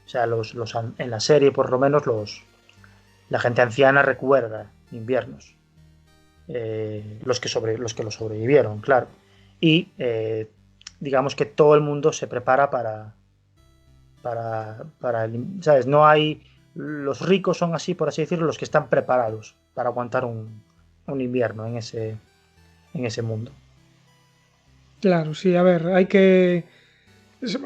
O sea, en la serie, por lo menos, la gente anciana recuerda inviernos. Los que lo sobrevivieron, claro. Y digamos que todo el mundo se prepara ¿sabes? No hay. Los ricos son así, por así decirlo, los que están preparados para aguantar un invierno en ese mundo. Claro, sí, a ver, hay que...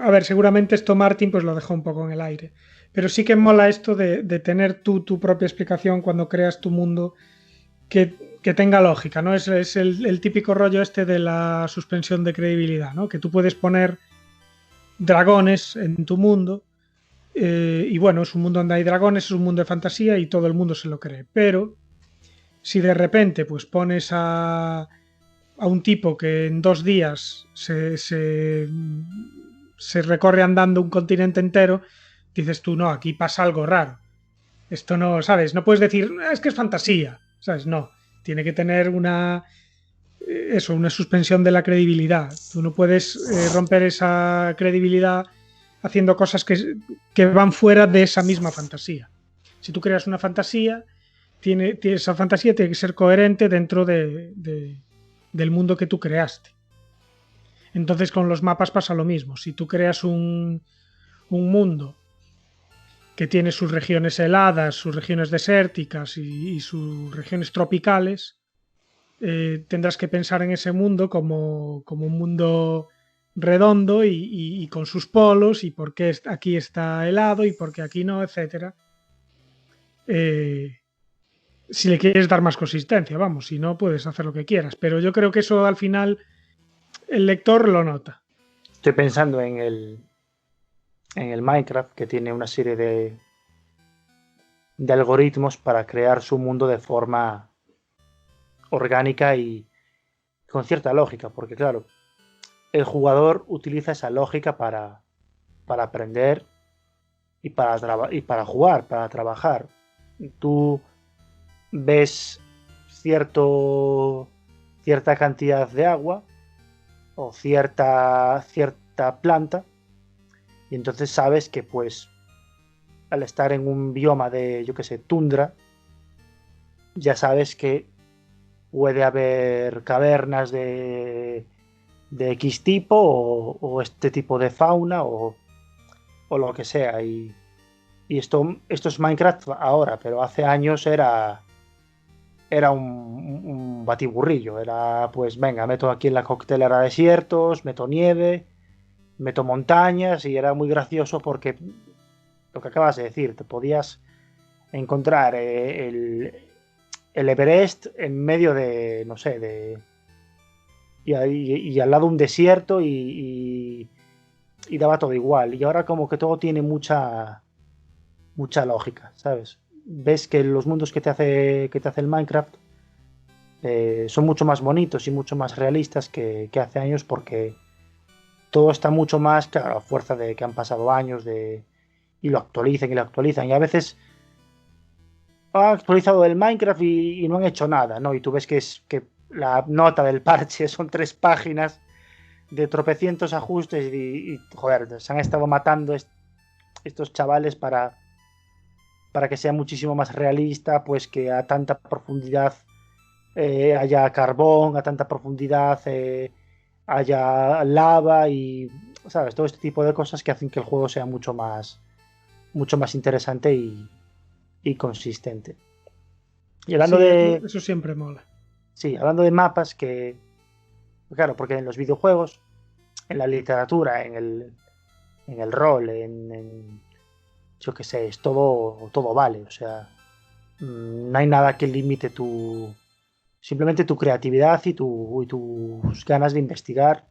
A ver, seguramente esto Martin pues lo dejó un poco en el aire, pero sí que mola esto de tener tú tu propia explicación cuando creas tu mundo que tenga lógica, ¿no? Es el típico rollo este de la suspensión de credibilidad, ¿no? Que tú puedes poner dragones en tu mundo y bueno, es un mundo donde hay dragones, es un mundo de fantasía y todo el mundo se lo cree, pero si de repente pues pones a un tipo que en 2 días se recorre andando un continente entero, dices tú, no, aquí pasa algo raro. Esto no, ¿sabes? No puedes decir, es que es fantasía, ¿sabes? No, tiene que tener una suspensión de la credibilidad. Tú no puedes romper esa credibilidad haciendo cosas que van fuera de esa misma fantasía. Si tú creas una fantasía, esa fantasía tiene que ser coherente dentro del mundo que tú creaste. Entonces con los mapas pasa lo mismo. Si tú creas un mundo que tiene sus regiones heladas, sus regiones desérticas y sus regiones tropicales, tendrás que pensar en ese mundo como un mundo redondo y con sus polos y por qué aquí está helado y por qué aquí no, etcétera. Si le quieres dar más consistencia, vamos, si no puedes hacer lo que quieras, pero yo creo que eso al final el lector lo nota. Estoy pensando en el Minecraft, que tiene una serie de algoritmos para crear su mundo de forma orgánica y con cierta lógica, porque claro, el jugador utiliza esa lógica para aprender y para jugar, para trabajar. Tú ves cierta cantidad de agua o cierta planta y entonces sabes que pues al estar en un bioma de, yo que sé, tundra, ya sabes que puede haber cavernas de X tipo o este tipo de fauna o lo que sea. Y esto es Minecraft ahora, pero hace años era un batiburrillo. Era pues venga, meto aquí en la coctelera desiertos, meto nieve, meto montañas y era muy gracioso porque lo que acabas de decir, te podías encontrar el Everest en medio de, no sé, y al lado un desierto y daba todo igual. Y ahora como que todo tiene mucha lógica, ¿sabes? Ves que los mundos que te hace el Minecraft son mucho más bonitos y mucho más realistas que hace años porque todo está mucho más, claro, a fuerza de que han pasado años y lo actualizan y lo actualizan. Y a veces han actualizado el Minecraft y no han hecho nada, ¿no? Y tú ves que la nota del parche son 3 páginas de tropecientos ajustes joder, se han estado matando estos chavales para que sea muchísimo más realista, pues que a tanta profundidad haya carbón, a tanta profundidad haya lava y, ¿sabes? Todo este tipo de cosas que hacen que el juego sea mucho más interesante y consistente. Y hablando Sí, de, eso siempre mola. sí, hablando de mapas claro, porque en los videojuegos, en la literatura, en el rol, yo qué sé, es todo vale, o sea, no hay nada que limite simplemente tu creatividad y tus ganas de investigar,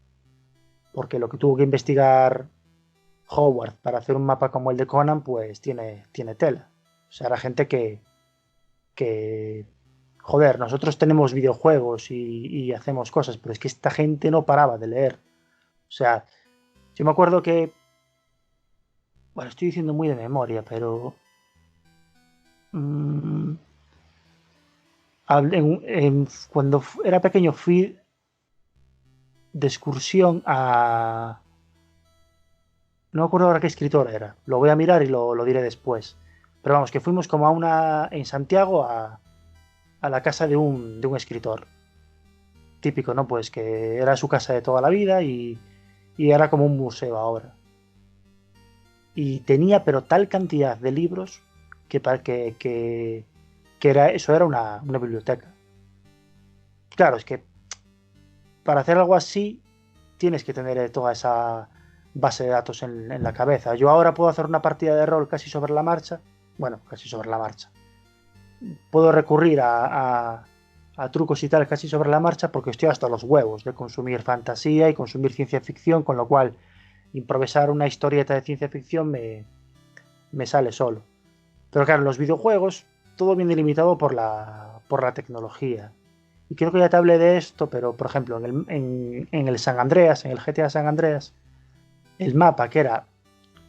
porque lo que tuvo que investigar Howard para hacer un mapa como el de Conan, pues tiene tela. O sea, era gente que joder, nosotros tenemos videojuegos y hacemos cosas, pero es que esta gente no paraba de leer. O sea, yo me acuerdo que, bueno, estoy diciendo muy de memoria, pero mm, cuando era pequeño fui de excursión a... No me acuerdo ahora qué escritor era. Lo voy a mirar y lo diré después. Pero vamos, que fuimos como a una... en Santiago a la casa de un escritor. Típico, ¿no? Pues que era su casa de toda la vida y era como un museo ahora. Y tenía pero tal cantidad de libros que eso era una biblioteca. Claro, es que para hacer algo así tienes que tener toda esa base de datos en la cabeza. Yo ahora puedo hacer una partida de rol casi sobre la marcha. Bueno, casi sobre la marcha. Puedo recurrir a trucos y tal casi sobre la marcha porque estoy hasta los huevos de consumir fantasía y consumir ciencia ficción, con lo cual improvisar una historieta de ciencia ficción me sale solo. Pero claro, en los videojuegos todo viene limitado por la tecnología. Y creo que ya te hablé de esto, pero por ejemplo, en el San Andreas, en el GTA San Andreas, el mapa, que era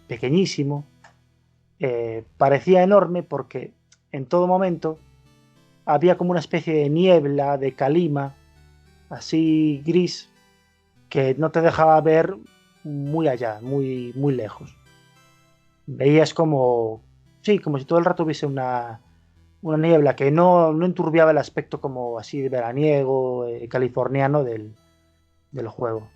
pequeñísimo, parecía enorme porque en todo momento había como una especie de niebla, de calima, así gris, que no te dejaba ver muy allá, muy, muy lejos. Veías como, sí, como si todo el rato hubiese una niebla que no enturbiaba el aspecto como así de veraniego, californiano del juego.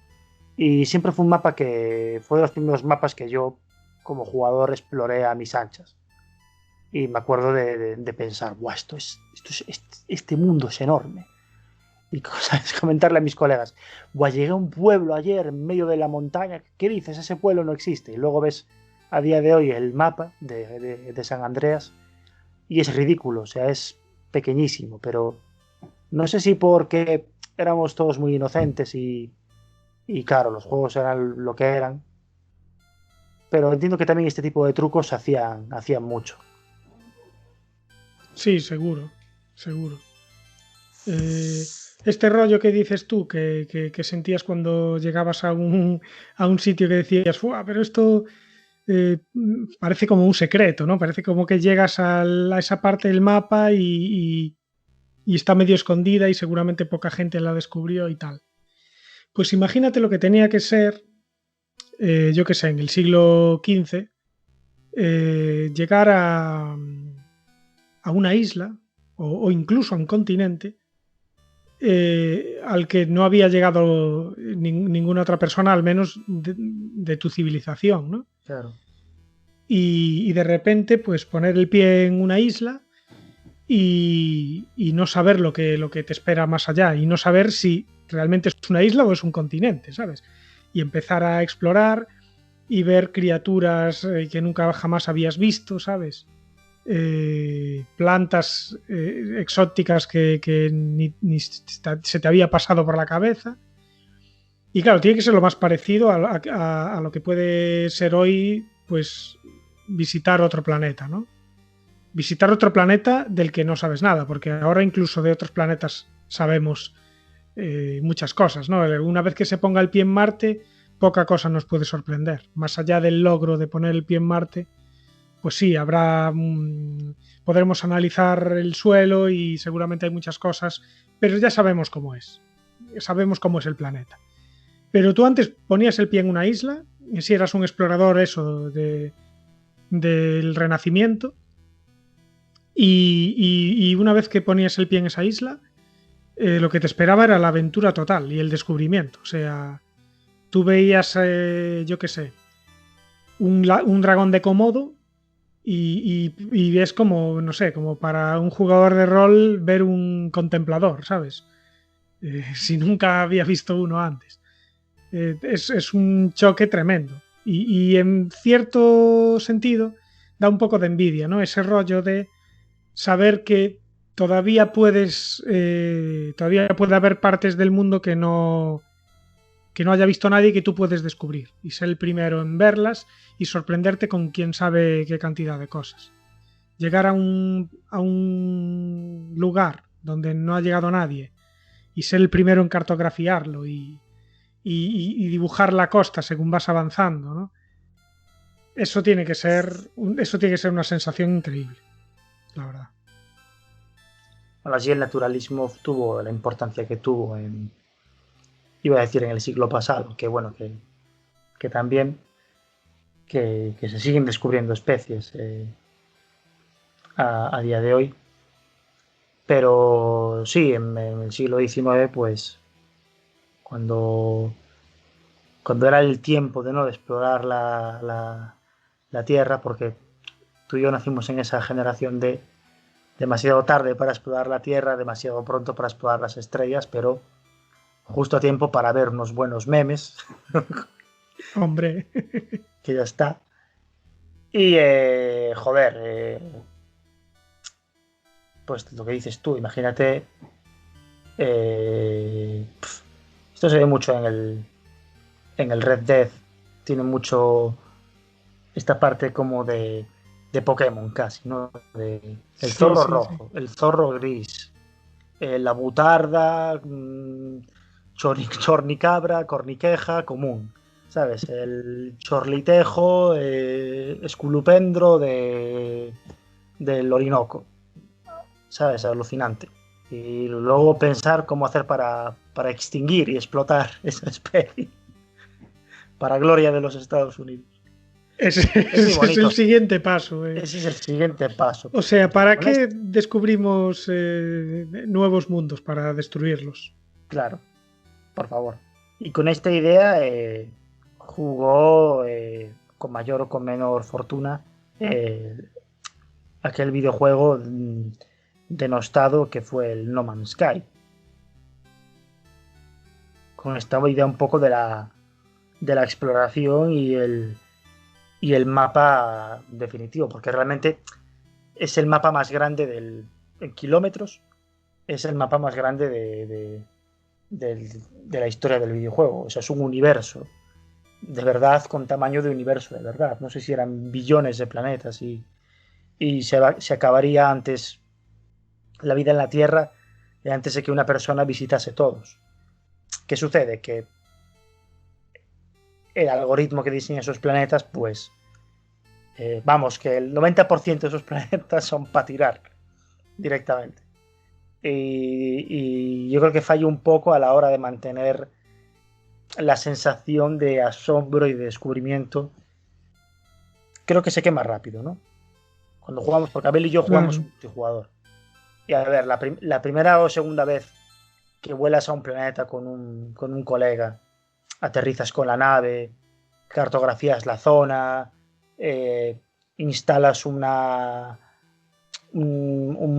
Y siempre fue un mapa que fue de los primeros mapas que yo como jugador exploré a mis anchas. Y me acuerdo de pensar, ¡buah, este mundo es enorme! Y cosas, comentarle a mis colegas, ¡buah, llegué a un pueblo ayer en medio de la montaña! ¿Qué dices? Ese pueblo no existe. Y luego ves a día de hoy el mapa de San Andreas y es ridículo, o sea, es pequeñísimo, pero no sé si porque éramos todos muy inocentes y claro, los juegos eran lo que eran, pero entiendo que también este tipo de trucos hacían mucho. Sí, seguro, seguro. Eh, este rollo que dices tú, que sentías cuando llegabas a un sitio que decías, ¡fua! Pero esto parece como un secreto, ¿no? Parece como que llegas a esa parte del mapa y está medio escondida y seguramente poca gente la descubrió y tal. Pues imagínate lo que tenía que ser, yo qué sé, en el siglo XV, llegar a una isla o incluso a un continente al que no había llegado ninguna otra persona, al menos de tu civilización, ¿no? Claro. Y de repente, pues poner el pie en una isla y no saber lo que te espera más allá y no saber si realmente es una isla o es un continente, ¿sabes? Y empezar a explorar y ver criaturas que nunca jamás habías visto, ¿sabes? Plantas exóticas que ni se te había pasado por la cabeza. Y claro, tiene que ser lo más parecido a lo que puede ser hoy, pues, visitar otro planeta, ¿no? Visitar otro planeta del que no sabes nada, porque ahora incluso de otros planetas sabemos muchas cosas, ¿no? Una vez que se ponga el pie en Marte, poca cosa nos puede sorprender. Más allá del logro de poner el pie en Marte, pues sí, podremos analizar el suelo y seguramente hay muchas cosas, pero ya sabemos cómo es. Sabemos cómo es el planeta. Pero tú antes ponías el pie en una isla, y si eras un explorador eso del Renacimiento, y una vez que ponías el pie en esa isla, lo que te esperaba era la aventura total y el descubrimiento. O sea, tú veías, yo qué sé, un dragón de Komodo y es como, no sé, como para un jugador de rol ver un contemplador, ¿sabes? Si nunca había visto uno antes. Es un choque tremendo. Y en cierto sentido da un poco de envidia, ¿no? Ese rollo de saber que todavía todavía puede haber partes del mundo que no haya visto nadie y que tú puedes descubrir y ser el primero en verlas y sorprenderte con quién sabe qué cantidad de cosas. Llegar a un lugar donde no ha llegado nadie y ser el primero en cartografiarlo y y dibujar la costa según vas avanzando, ¿no? Eso tiene que ser una sensación increíble, la verdad. Bueno, así el naturalismo tuvo la importancia que tuvo iba a decir en el siglo pasado, que bueno, que también que se siguen descubriendo especies a día de hoy. Pero sí, en el siglo XIX, pues cuando era el tiempo de no explorar la Tierra, porque tú y yo nacimos en esa generación de demasiado tarde para explorar la Tierra, demasiado pronto para explorar las estrellas, pero justo a tiempo para ver unos buenos memes. Hombre. Que ya está. Y, pues lo que dices tú, imagínate. Esto se ve mucho en el Red Dead. Tiene mucho esta parte como de Pokémon casi, ¿no? El zorro rojo, el zorro gris, la butarda, chornicabra, corniqueja, común, ¿sabes? El chorlitejo, esculupendro del Orinoco, ¿sabes? Alucinante. Y luego pensar cómo hacer para extinguir y explotar esa especie para gloria de los Estados Unidos. Ese es el siguiente paso. Ese es el siguiente paso. O sea, ¿para qué descubrimos nuevos mundos? Para destruirlos. Claro, por favor. Y con esta idea jugó con mayor o con menor fortuna aquel videojuego denostado que fue el No Man's Sky. Con esta idea un poco de la exploración y el mapa definitivo, porque realmente es el mapa más grande en kilómetros, es el mapa más grande de la historia del videojuego. O sea, es un universo de verdad con tamaño de universo de verdad. No sé si eran billones de planetas y se acabaría antes la vida en la Tierra antes de que una persona visitase todos. ¿Qué sucede? Que el algoritmo que diseña esos planetas, pues vamos, que el 90% de esos planetas son para tirar directamente. Y yo creo que falla un poco a la hora de mantener la sensación de asombro y de descubrimiento. Creo que se quema rápido, ¿no? Cuando jugamos, porque Abel y yo jugamos multijugador. Y a ver, la primera o segunda vez que vuelas a un planeta con un colega, aterrizas con la nave, cartografías la zona, instalas un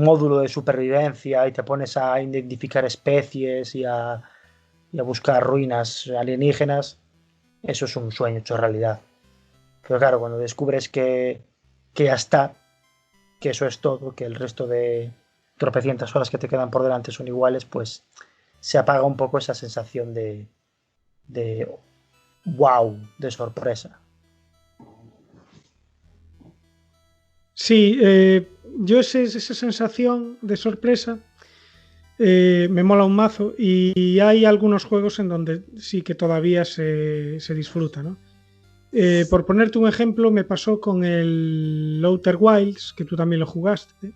módulo de supervivencia y te pones a identificar especies y a buscar ruinas alienígenas. Eso es un sueño hecho realidad. Pero claro, cuando descubres que ya está, que eso es todo, que el resto de tropecientas horas que te quedan por delante son iguales, pues se apaga un poco esa sensación de wow, de sorpresa. Sí, yo esa sensación de sorpresa me mola un mazo, y hay algunos juegos en donde sí que todavía se disfruta, ¿no? Por ponerte un ejemplo, me pasó con el Outer Wilds, que tú también lo jugaste.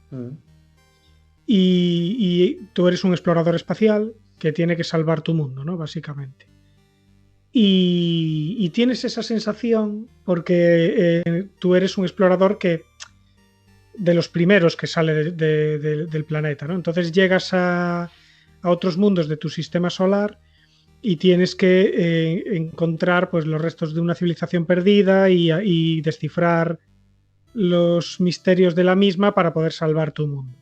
Y tú eres un explorador espacial que tiene que salvar tu mundo, ¿no? Básicamente. Y tienes esa sensación porque tú eres un explorador que de los primeros que sale del planeta, ¿no? Entonces llegas a otros mundos de tu sistema solar y tienes que encontrar pues los restos de una civilización perdida y descifrar los misterios de la misma para poder salvar tu mundo.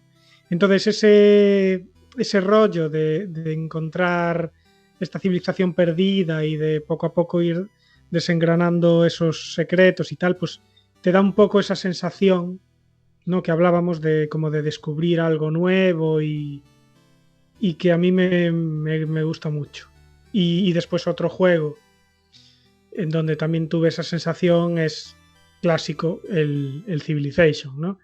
Entonces ese rollo de encontrar esta civilización perdida y de poco a poco ir desengranando esos secretos y tal, pues te da un poco esa sensación, ¿no? Que hablábamos de como de descubrir algo nuevo y que a mí me gusta mucho. Y después otro juego en donde también tuve esa sensación es clásico, el Civilization, ¿no?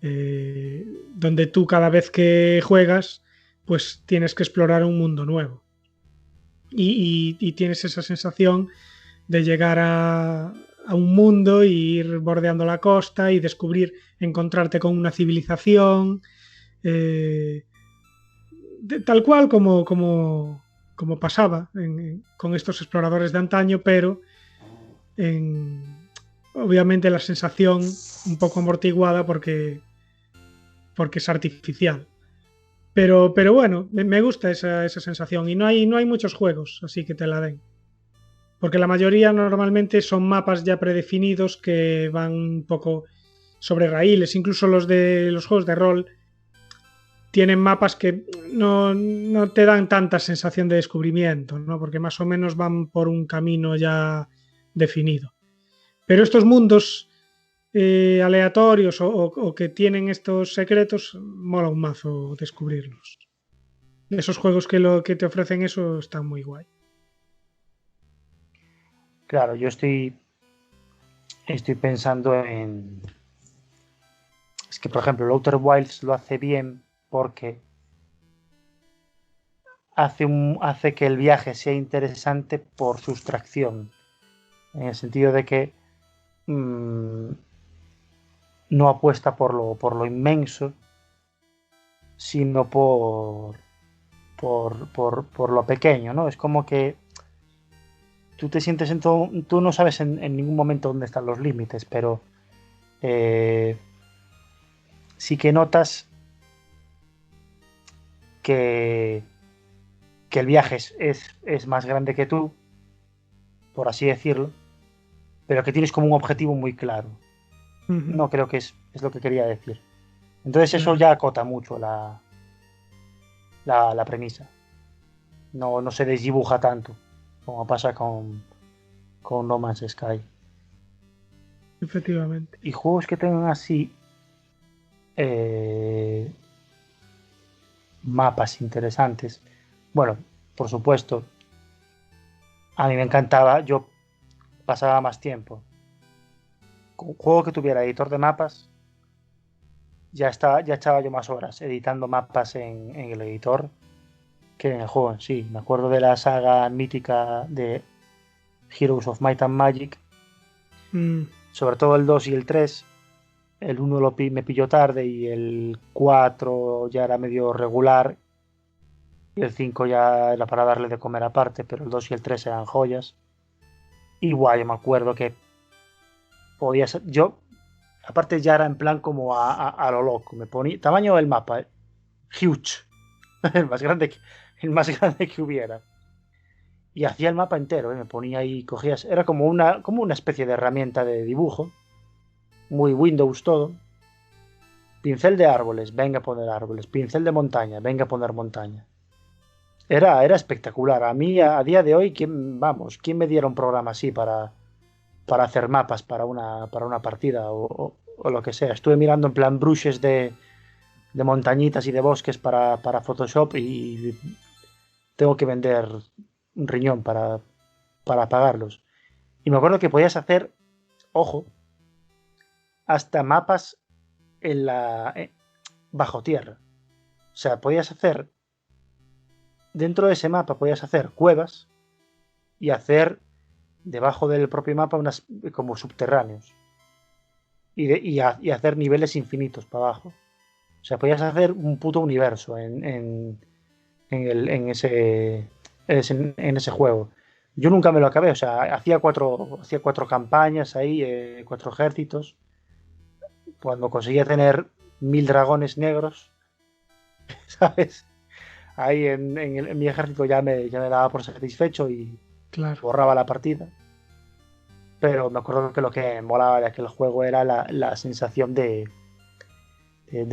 Donde tú cada vez que juegas pues tienes que explorar un mundo nuevo. y tienes esa sensación de llegar a un mundo e ir bordeando la costa y descubrir, encontrarte con una civilización, tal cual como pasaba con estos exploradores de antaño, pero obviamente la sensación un poco amortiguada porque es artificial. Pero bueno, me gusta esa sensación y no hay muchos juegos así que te la den. Porque la mayoría normalmente son mapas ya predefinidos que van un poco sobre raíles. Incluso los de los juegos de rol tienen mapas que no te dan tanta sensación de descubrimiento, ¿no? Porque más o menos van por un camino ya definido. Pero estos mundos aleatorios o que tienen estos secretos, mola un mazo descubrirlos. Esos juegos que te ofrecen eso están muy guay. Claro, yo estoy pensando en... Es que, por ejemplo, el Outer Wilds lo hace bien porque hace que el viaje sea interesante por sustracción. En el sentido de que no apuesta por lo inmenso, sino por lo pequeño, ¿no? Es como que tú te sientes tú no sabes en ningún momento dónde están los límites, pero sí que notas que el viaje es más grande que tú, por así decirlo, pero que tienes como un objetivo muy claro. No creo que es lo que quería decir. Entonces eso ya acota mucho la premisa. No se desdibuja tanto como pasa con No Man's Sky. Efectivamente. Y juegos que tengan así mapas interesantes. Bueno, por supuesto, a mí me encantaba, yo pasaba más tiempo con un juego que tuviera editor de mapas. Ya echaba yo más horas editando mapas en el editor que en el juego en sí. Me acuerdo de la saga mítica de Heroes of Might and Magic, sobre todo el 2 y el 3. El 1 me pilló tarde y el 4 ya era medio regular y el 5 ya era para darle de comer aparte, pero el 2 y el 3 eran joyas. Igual yo me acuerdo que podía ser, yo aparte ya era en plan como a lo loco, me ponía tamaño del mapa, huge, el más grande que hubiera, y hacía el mapa entero, me ponía ahí, cogías, era como una especie de herramienta de dibujo, muy Windows todo. Pincel de árboles, venga a poner árboles. Pincel de montaña, venga a poner montaña. Era espectacular. A mí, a día de hoy, ¿quién me diera un programa así para hacer mapas para una partida o lo que sea? Estuve mirando en plan brushes de montañitas y de bosques para Photoshop y tengo que vender un riñón para pagarlos. Y me acuerdo que podías hacer, ojo, hasta mapas bajo tierra. O sea, podías hacer dentro de ese mapa, podías hacer cuevas y hacer debajo del propio mapa unas como subterráneos y hacer niveles infinitos para abajo. O sea, podías hacer un puto universo en ese juego. Yo nunca me lo acabé, o sea, hacía cuatro campañas ahí, 4 ejércitos. Cuando conseguía tener 1000 dragones negros, ¿sabes? Ahí en mi ejército ya me daba por satisfecho y claro, borraba la partida. Pero me acuerdo que lo que molaba de aquel juego era la sensación de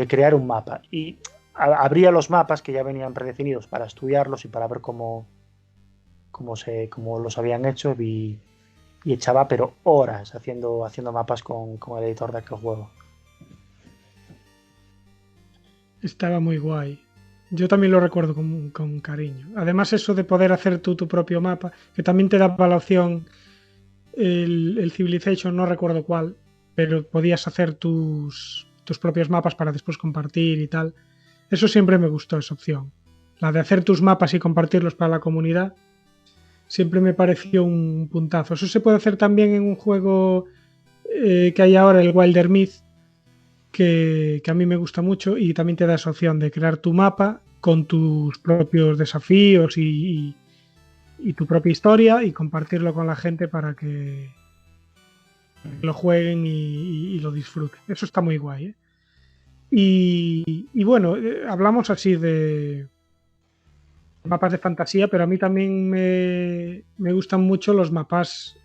crear un mapa. Y abría los mapas que ya venían predefinidos para estudiarlos y para ver cómo los habían hecho y echaba pero horas haciendo mapas con el editor de aquel juego. Estaba muy guay. Yo también lo recuerdo con cariño. Además, eso de poder hacer tú tu propio mapa, que también te daba la opción, el Civilization, no recuerdo cuál, pero podías hacer tus propios mapas para después compartir y tal. Eso siempre me gustó, esa opción. La de hacer tus mapas y compartirlos para la comunidad. siempre me pareció un puntazo. Eso se puede hacer también en un juego que hay ahora, el Wilder Myth, que a mí me gusta mucho y también te da esa opción de crear tu mapa con tus propios desafíos y tu propia historia y compartirlo con la gente para que lo jueguen y lo disfruten. Eso está muy guay, ¿eh? Y bueno, hablamos así de mapas de fantasía, pero a mí también me gustan mucho los mapas,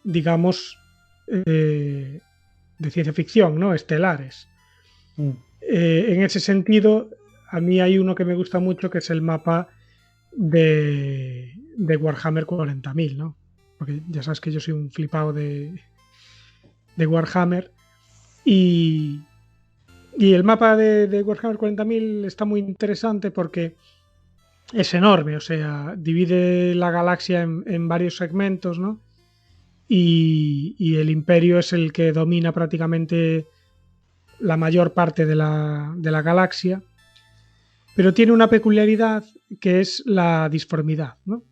digamos, de ciencia ficción, ¿no? Estelares. En ese sentido, a mí hay uno que me gusta mucho, que es el mapa de Warhammer 40.000, ¿no? Porque ya sabes que yo soy un flipado de Warhammer. Y el mapa de Warhammer 40.000 está muy interesante porque es enorme, o sea, divide la galaxia en varios segmentos, ¿no? Y el Imperio es el que domina prácticamente la mayor parte de la galaxia, pero tiene una peculiaridad que es la disformidad, ¿no?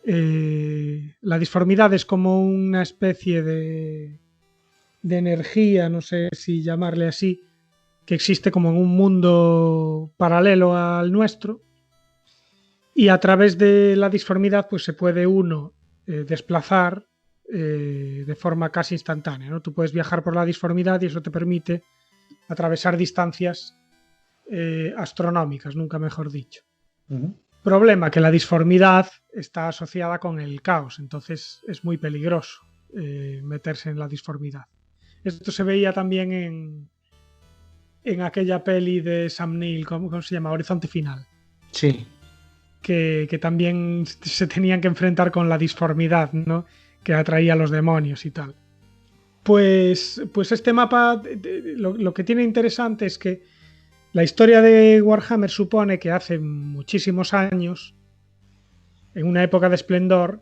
La disformidad es como una especie de energía, no sé si llamarle así, que existe como en un mundo paralelo al nuestro, y a través de la disformidad pues se puede uno desplazar de forma casi instantánea, ¿no? Tú puedes viajar por la disformidad y eso te permite atravesar distancias astronómicas, nunca mejor dicho. Problema, que la disformidad está asociada con el caos, entonces es muy peligroso meterse en la disformidad. Esto se veía también en aquella peli de Sam Neill, ¿cómo se llama? Horizonte Final. Sí. Que también se tenían que enfrentar con la disformidad, ¿no? Que atraía a los demonios y tal. Pues este mapa, lo que tiene interesante es que la historia de Warhammer supone que hace muchísimos años, en una época de esplendor,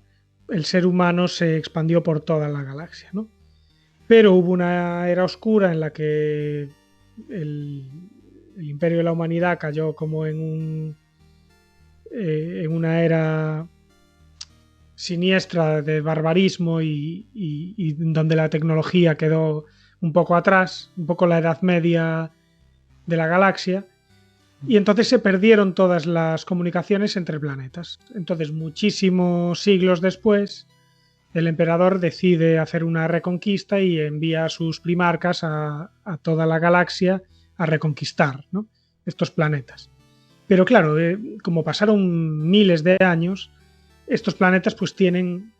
el ser humano se expandió por toda la galaxia, ¿no? Pero hubo una era oscura en la que el imperio de la humanidad cayó como en una era siniestra de barbarismo y donde la tecnología quedó un poco atrás, un poco la Edad Media de la galaxia, y entonces se perdieron todas las comunicaciones entre planetas. Entonces, muchísimos siglos después, el emperador decide hacer una reconquista y envía a sus primarcas a toda la galaxia a reconquistar, ¿no? Estos planetas. Pero claro, como pasaron miles de años, estos planetas pues tienen,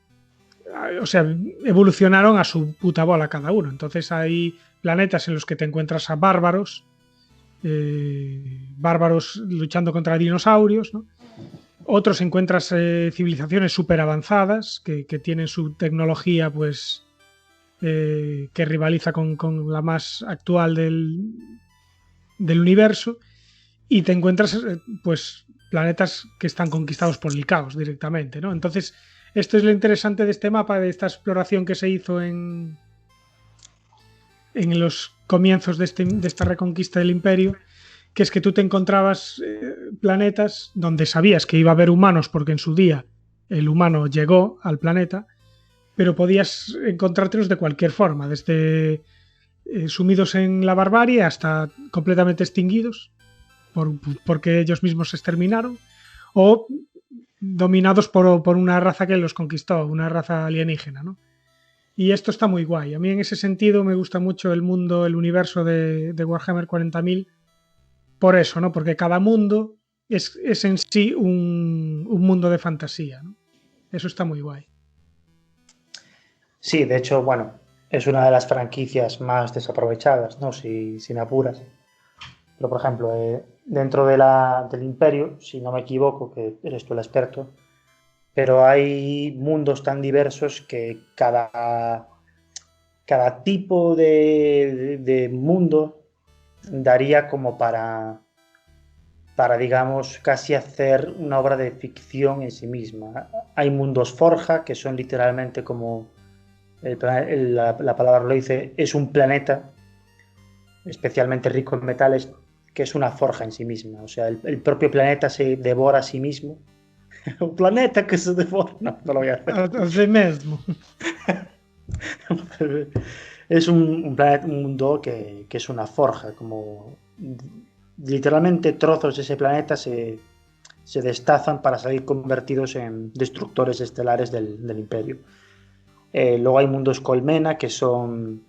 o sea, evolucionaron a su puta bola cada uno. Entonces hay planetas en los que te encuentras a bárbaros luchando contra dinosaurios, ¿no? Otros encuentras civilizaciones súper avanzadas que tienen su tecnología pues que rivaliza con la más actual del universo, y te encuentras pues planetas que están conquistados por el caos directamente, ¿no? Entonces, esto es lo interesante de este mapa, de esta exploración que se hizo en los comienzos de esta reconquista del imperio, que es que tú te encontrabas planetas donde sabías que iba a haber humanos porque en su día el humano llegó al planeta, pero podías encontrártelos de cualquier forma, desde sumidos en la barbarie hasta completamente extinguidos porque ellos mismos se exterminaron, o dominados por una raza que los conquistó, una raza alienígena, ¿no? Y esto está muy guay. A mí en ese sentido me gusta mucho el mundo, el universo de Warhammer 40.000 por eso, ¿no? Porque cada mundo es en sí un mundo de fantasía, ¿no? Eso está muy guay. Sí, de hecho, bueno, es una de las franquicias más desaprovechadas, ¿no? Si me apuras. Pero, por ejemplo, dentro del Imperio, si no me equivoco, que eres tú el experto, pero hay mundos tan diversos que cada tipo de mundo daría como para, digamos, casi hacer una obra de ficción en sí misma. Hay mundos forja, que son literalmente como la palabra lo dice, es un planeta especialmente rico en metales, que es una forja en sí misma. O sea, el propio planeta se devora a sí mismo Un planeta que se deforma. No, no lo voy a hacer. Así mesmo. Es un planeta, un mundo que es una forja, como literalmente trozos de ese planeta se destazan para salir convertidos en destructores estelares del Imperio. Luego hay mundos colmena, que son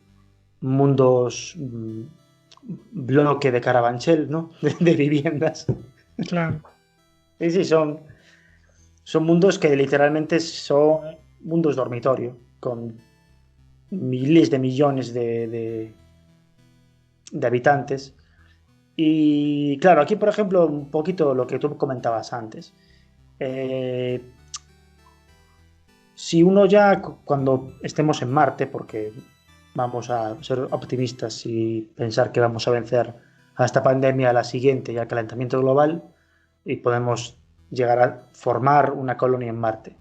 mundos bloque de Carabanchel, ¿no? De viviendas. Claro. Sí, sí, son mundos que literalmente son mundos dormitorio, con miles de millones de habitantes. Y claro, aquí por ejemplo, un poquito lo que tú comentabas antes. Si uno ya, cuando estemos en Marte, porque vamos a ser optimistas y pensar que vamos a vencer a esta pandemia, a la siguiente y al calentamiento global, y podemos llegar a formar una colonia en Marte.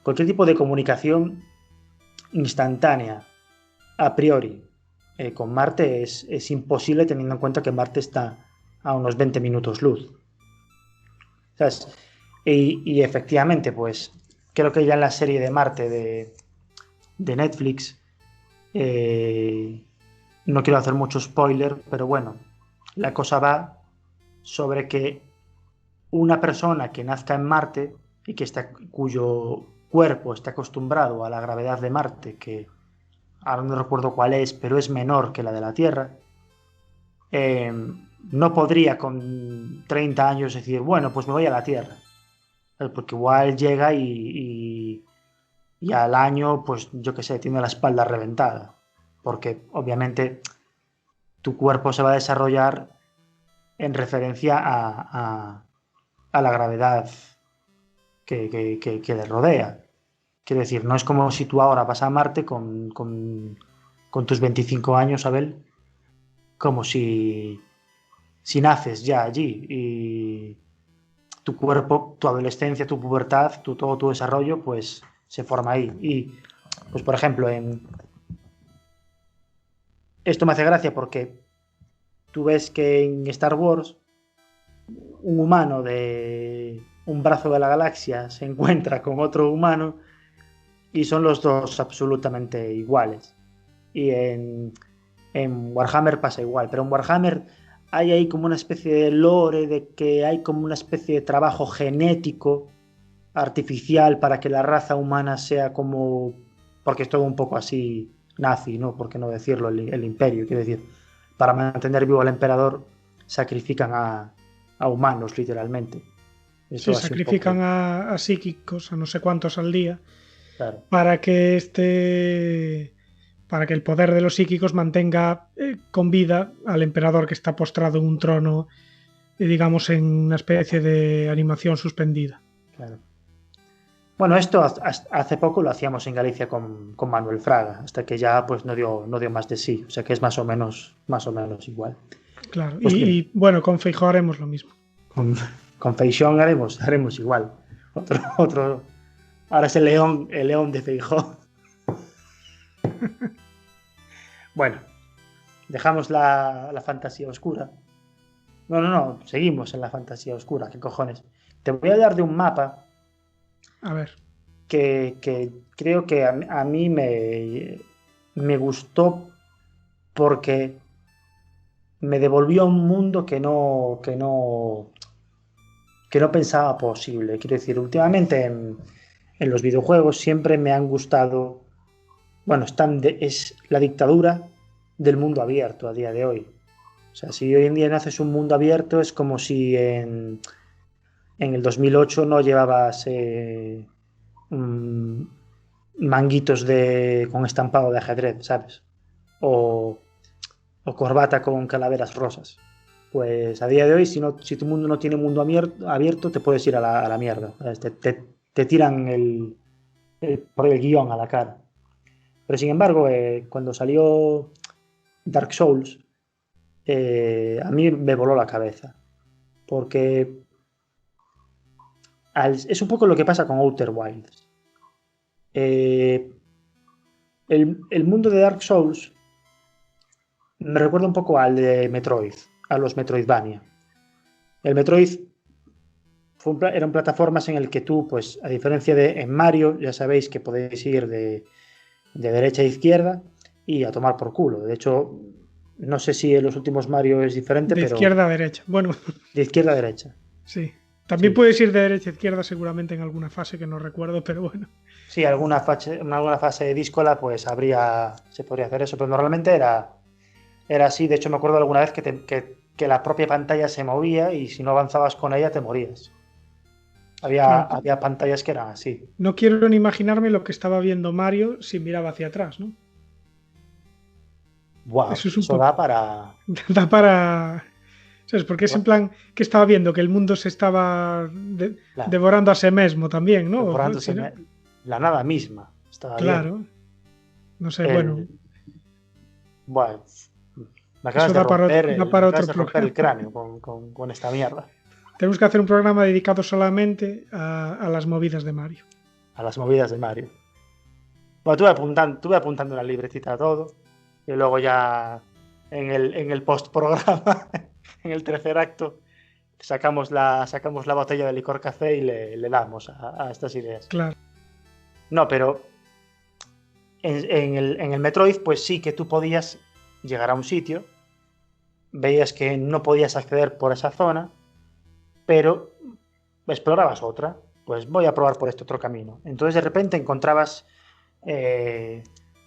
Cualquier tipo de comunicación instantánea, a priori, con Marte es imposible, teniendo en cuenta que Marte está a unos 20 minutos luz. ¿Sabes? Y efectivamente, pues creo que ya en la serie de Marte de Netflix, no quiero hacer mucho spoiler, pero bueno, la cosa va sobre que una persona que nazca en Marte y cuyo cuerpo está acostumbrado a la gravedad de Marte, que ahora no recuerdo cuál es, pero es menor que la de la Tierra, no podría con 30 años decir, bueno, pues me voy a la Tierra. Porque igual llega y al año, pues yo qué sé, tiene la espalda reventada. Porque obviamente tu cuerpo se va a desarrollar en referencia a la gravedad que le rodea. Quiero decir, no es como si tú ahora vas a Marte con tus 25 años, Abel, como si naces ya allí y tu cuerpo, tu adolescencia, tu pubertad, todo tu desarrollo, pues se forma ahí. Y, pues por ejemplo, esto me hace gracia porque tú ves que en Star Wars un humano de un brazo de la galaxia se encuentra con otro humano y son los dos absolutamente iguales. Y en Warhammer pasa igual, pero en Warhammer hay ahí como una especie de lore, de que hay como una especie de trabajo genético artificial para que la raza humana sea como, porque es todo un poco así nazi, ¿no? ¿Por qué no decirlo? El imperio, quiero decir, para mantener vivo al emperador sacrifican a humanos, literalmente. Eso Sí, sacrifican a psíquicos, a no sé cuántos al día, claro. para que para que el poder de los psíquicos mantenga con vida al emperador que está postrado en un trono, digamos, en una especie de animación suspendida. Claro. Bueno, esto hace poco lo hacíamos en Galicia con Manuel Fraga, hasta que ya pues no dio más de sí, o sea que es más o menos igual. Claro, Pues y bueno, con Feijóo haremos lo mismo. Con Feixón haremos igual. Otro. Ahora es el león de Feijóo. Bueno, dejamos la fantasía oscura. No, seguimos en la fantasía oscura, ¿qué cojones? Te voy a hablar de un mapa. A ver. Que creo que a mí me gustó porque me devolvió a un mundo que no pensaba posible. Quiero decir, últimamente en los videojuegos siempre me han gustado, bueno, es la dictadura del mundo abierto a día de hoy. O sea, si hoy en día naces un mundo abierto es como si en el 2008 no llevabas manguitos con estampado de ajedrez, ¿sabes? O corbata con calaveras rosas. Pues a día de hoy, si tu mundo no tiene mundo abierto, te puedes ir a la mierda. Te tiran por el guión a la cara. Pero sin embargo, cuando salió Dark Souls, a mí me voló la cabeza. Porque es un poco lo que pasa con Outer Wilds. El mundo de Dark Souls me recuerda un poco al de Metroid, a los Metroidvania. El Metroid eran plataformas en el que tú, pues, a diferencia de en Mario, ya sabéis que podéis ir de derecha a izquierda y a tomar por culo. De hecho, no sé si en los últimos Mario es diferente, De pero izquierda a derecha. Bueno, de izquierda a derecha. sí. También Sí. puedes ir de derecha a izquierda seguramente en alguna fase que no recuerdo, pero bueno. Sí, en alguna fase de díscola, pues se podría hacer eso, pero normalmente era así. De hecho, me acuerdo alguna vez que la propia pantalla se movía y si no avanzabas con ella te morías. Claro, Había pantallas que eran así. no quiero ni imaginarme lo que estaba viendo Mario si miraba hacia atrás, ¿no? Wow, Eso es un eso poco. da para... Da para. ¿Sabes? Porque es en plan que estaba viendo que el mundo se estaba Claro, devorando a sí mismo también, ¿no? devorándose Si no- la nada misma. Estaba bien. Claro, no sé, bueno, El... Bueno, me eso acabas de romper da para otro el programa. cráneo con esta mierda. Tenemos que hacer un programa dedicado solamente a las movidas de Mario. A las movidas de Mario. Bueno, tuve apuntando una libretita a todo. Y luego ya en el post-programa, en el tercer acto, sacamos la botella de licor café y le damos a estas ideas. Claro, No, pero en el Metroid, pues sí que tú podías llegar a un sitio, veías que no podías acceder por esa zona, pero explorabas otra. Pues voy a probar por este otro camino. Entonces de repente encontrabas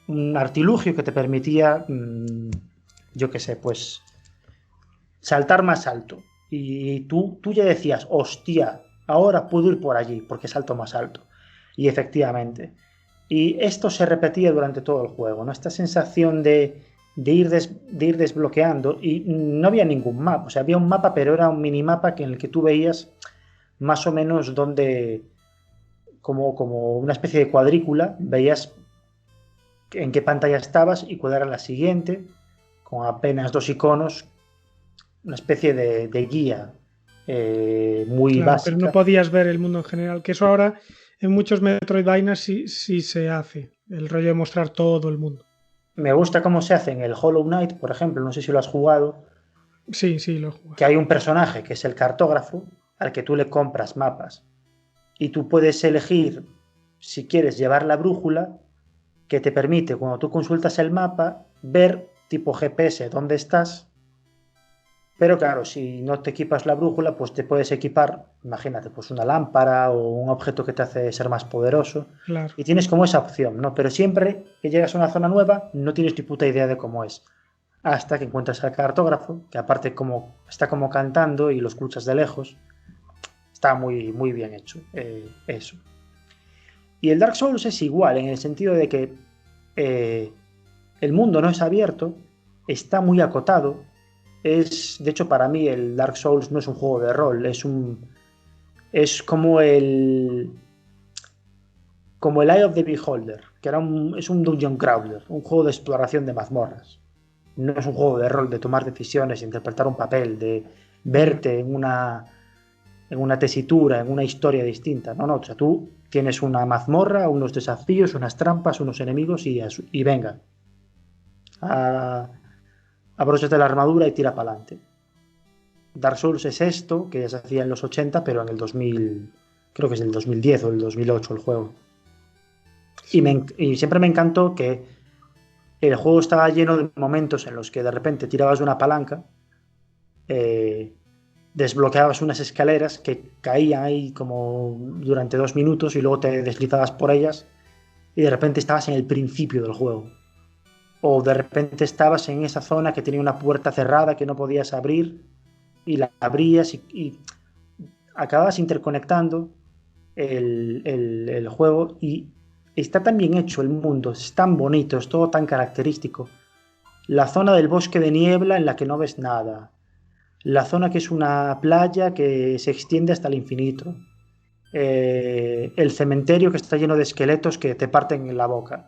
un artilugio que te permitía, yo qué sé, pues saltar más alto. Y tú ya decías, hostia, ahora puedo ir por allí porque salto más alto. Y efectivamente. Y esto se repetía durante todo el juego, ¿no? Esta sensación de ir desbloqueando y no había ningún mapa. O sea, había un mapa, pero era un minimapa en el que tú veías más o menos donde, como una especie de cuadrícula, veías en qué pantalla estabas y cuál era la siguiente, con apenas 2 iconos, una especie de guía muy claro, pero no básica. podías ver el mundo en general, que eso ahora en muchos Metroidvania sí se hace, el rollo de mostrar todo el mundo. Me gusta cómo se hace en el Hollow Knight, por ejemplo, no sé si lo has jugado, Sí, lo jugué. que hay un personaje que es el cartógrafo al que tú le compras mapas y tú puedes elegir si quieres llevar la brújula que te permite, cuando tú consultas el mapa, ver tipo GPS dónde estás. Pero claro, si no te equipas la brújula, pues te puedes equipar, imagínate, pues una lámpara o un objeto que te hace ser más poderoso. Claro, Y tienes como esa opción, ¿no? Pero siempre que llegas a una zona nueva, no tienes ni puta idea de cómo es. Hasta que encuentras al cartógrafo, que aparte está como cantando y lo escuchas de lejos. Está muy, muy bien hecho eso. Y el Dark Souls es igual, en el sentido de que el mundo no es abierto, está muy acotado. De hecho, para mí el Dark Souls no es un juego de rol, es como el Eye of the Beholder, que es un dungeon crawler, un juego de exploración de mazmorras. No es un juego de rol, de tomar decisiones, de interpretar un papel, de verte en una tesitura, en una historia distinta. No, o sea, tú tienes una mazmorra, unos desafíos, unas trampas, unos enemigos y venga. Abróchate la armadura y tira para adelante. Dark Souls es esto, que ya se hacía en los 80, pero en el 2000, creo que es el 2010 o el 2008 el juego. sí. Y siempre me encantó que el juego estaba lleno de momentos en los que de repente tirabas de una palanca, desbloqueabas unas escaleras que caían ahí como durante 2 minutos y luego te deslizabas por ellas y de repente estabas en el principio del juego. O de repente estabas en esa zona que tenía una puerta cerrada que no podías abrir y la abrías y acababas interconectando el juego y está tan bien hecho el mundo, es tan bonito, es todo tan característico. La zona del bosque de niebla en la que no ves nada. La zona que es una playa que se extiende hasta el infinito. El cementerio que está lleno de esqueletos que te parten en la boca.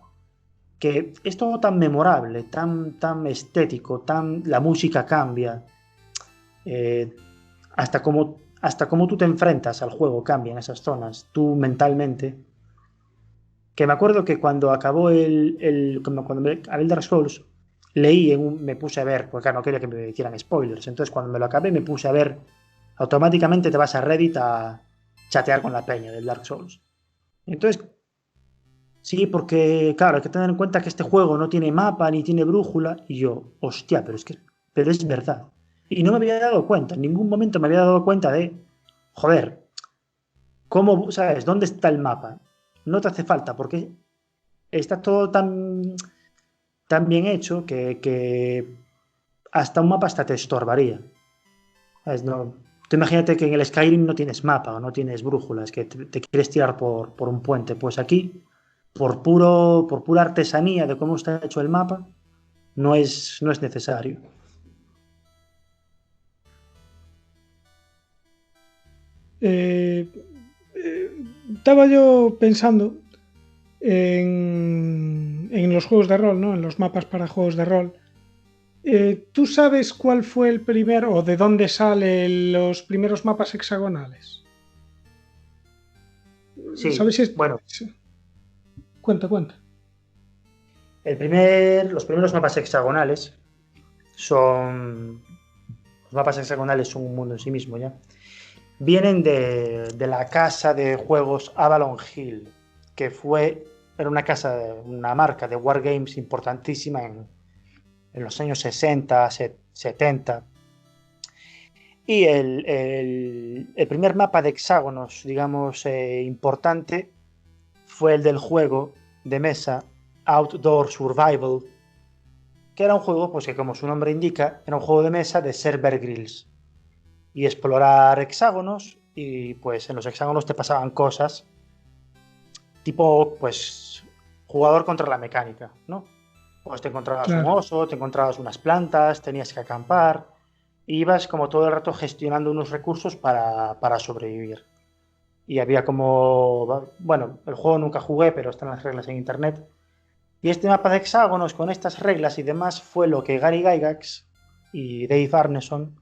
Que es todo tan memorable, tan estético, la música cambia. Hasta cómo tú te enfrentas al juego cambia en esas zonas, tú mentalmente. Que me acuerdo que cuando acabó cuando me acabé el Dark Souls, me puse a ver, porque claro, no quería que me hicieran spoilers, entonces cuando me lo acabé me puse a ver, automáticamente te vas a Reddit a chatear con la peña del Dark Souls. Entonces, sí, porque, claro, hay que tener en cuenta que este juego no tiene mapa ni tiene brújula. Y yo, hostia, pero es verdad. Y no me había dado cuenta, en ningún momento me había dado cuenta de, joder, ¿cómo, sabes, dónde está el mapa? No te hace falta, porque está todo tan bien hecho que hasta un mapa hasta te estorbaría. ¿Sabes? No, tú imagínate que en el Skyrim no tienes mapa o no tienes brújulas, que te quieres tirar por un puente. Pues aquí, por pura artesanía de cómo está hecho el mapa, no es necesario. Estaba yo pensando en los juegos de rol, ¿no? En los mapas para juegos de rol. ¿Tú sabes cuál fue el primer o de dónde salen los primeros mapas hexagonales? Sí, ¿Sabes si bueno, Cuenta. los primeros mapas hexagonales son... Los mapas hexagonales son un mundo en sí mismo ya. Vienen de la casa de juegos Avalon Hill, que era una marca de wargames importantísima en los años 60, 70. Y el primer mapa de hexágonos, digamos, importante fue el del juego de mesa Outdoor Survival, que era un juego, pues que como su nombre indica, era un juego de mesa de ser Bear Grylls y explorar hexágonos, y pues en los hexágonos te pasaban cosas tipo, pues, jugador contra la mecánica, ¿no? Pues te encontrabas un oso, te encontrabas unas plantas, tenías que acampar, y ibas como todo el rato gestionando unos recursos para sobrevivir. Y había como... Bueno, el juego nunca jugué, pero están las reglas en internet. Y este mapa de hexágonos con estas reglas y demás fue lo que Gary Gygax y Dave Arneson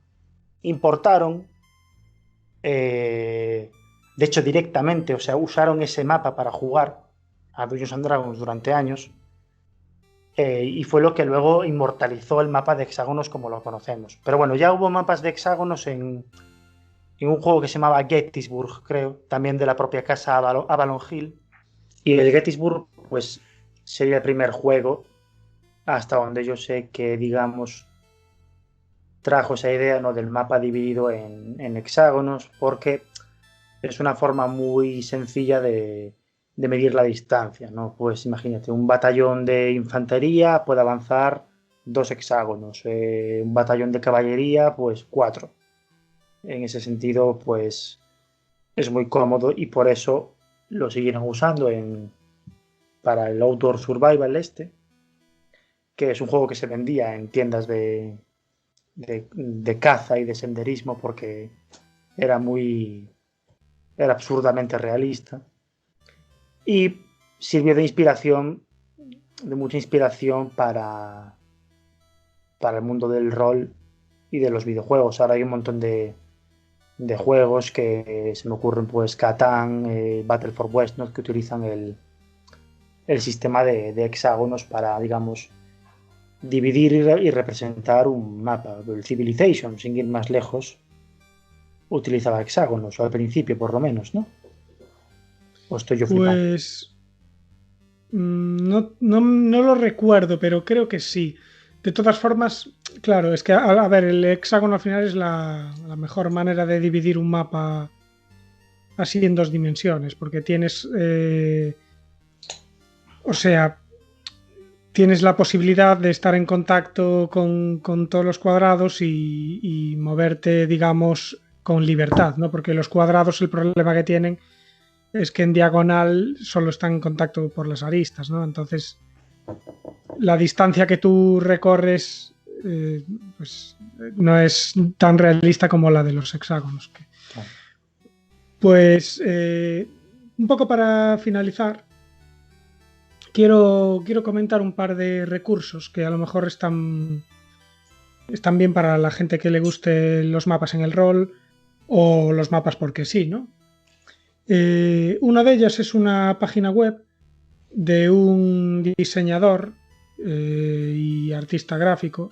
importaron, de hecho directamente, o sea, usaron ese mapa para jugar a Dungeons and Dragons durante años, y fue lo que luego inmortalizó el mapa de hexágonos como lo conocemos. Pero bueno, ya hubo mapas de hexágonos en un juego que se llamaba Gettysburg, creo, también de la propia casa Avalon Hill, y el Gettysburg pues sería el primer juego hasta donde yo sé que, digamos, trajo esa idea, ¿no?, del mapa dividido en hexágonos, porque es una forma muy sencilla de medir la distancia, ¿no? Pues imagínate, un batallón de infantería puede avanzar 2 hexágonos, un batallón de caballería, pues 4. En ese sentido, pues es muy cómodo y por eso lo siguieron usando para el Outdoor Survival que es un juego que se vendía en tiendas de caza y de senderismo porque era absurdamente realista y sirvió de mucha inspiración para el mundo del rol y de los videojuegos. Ahora hay un montón de juegos que se me ocurren, pues Catán, Battle for Westnot, que utilizan el sistema de hexágonos para, digamos, dividir y representar un mapa. El Civilization, sin ir más lejos, utilizaba hexágonos, o al principio por lo menos, ¿no? ¿O estoy yo flipando? Pues no lo recuerdo, pero creo que sí. De todas formas, claro, es que, a ver, el hexágono al final es la mejor manera de dividir un mapa así en 2 dimensiones, porque tienes, o sea, tienes la posibilidad de estar en contacto con todos los cuadrados y moverte, digamos, con libertad, ¿no? Porque los cuadrados, el problema que tienen es que en diagonal solo están en contacto por las aristas, ¿no? Entonces, la distancia que tú recorres pues no es tan realista como la de los hexágonos. Pues un poco para finalizar, quiero comentar un par de recursos que a lo mejor están bien para la gente que le guste los mapas en el rol o los mapas porque sí, ¿no? Una de ellas es una página web de un diseñador y artista gráfico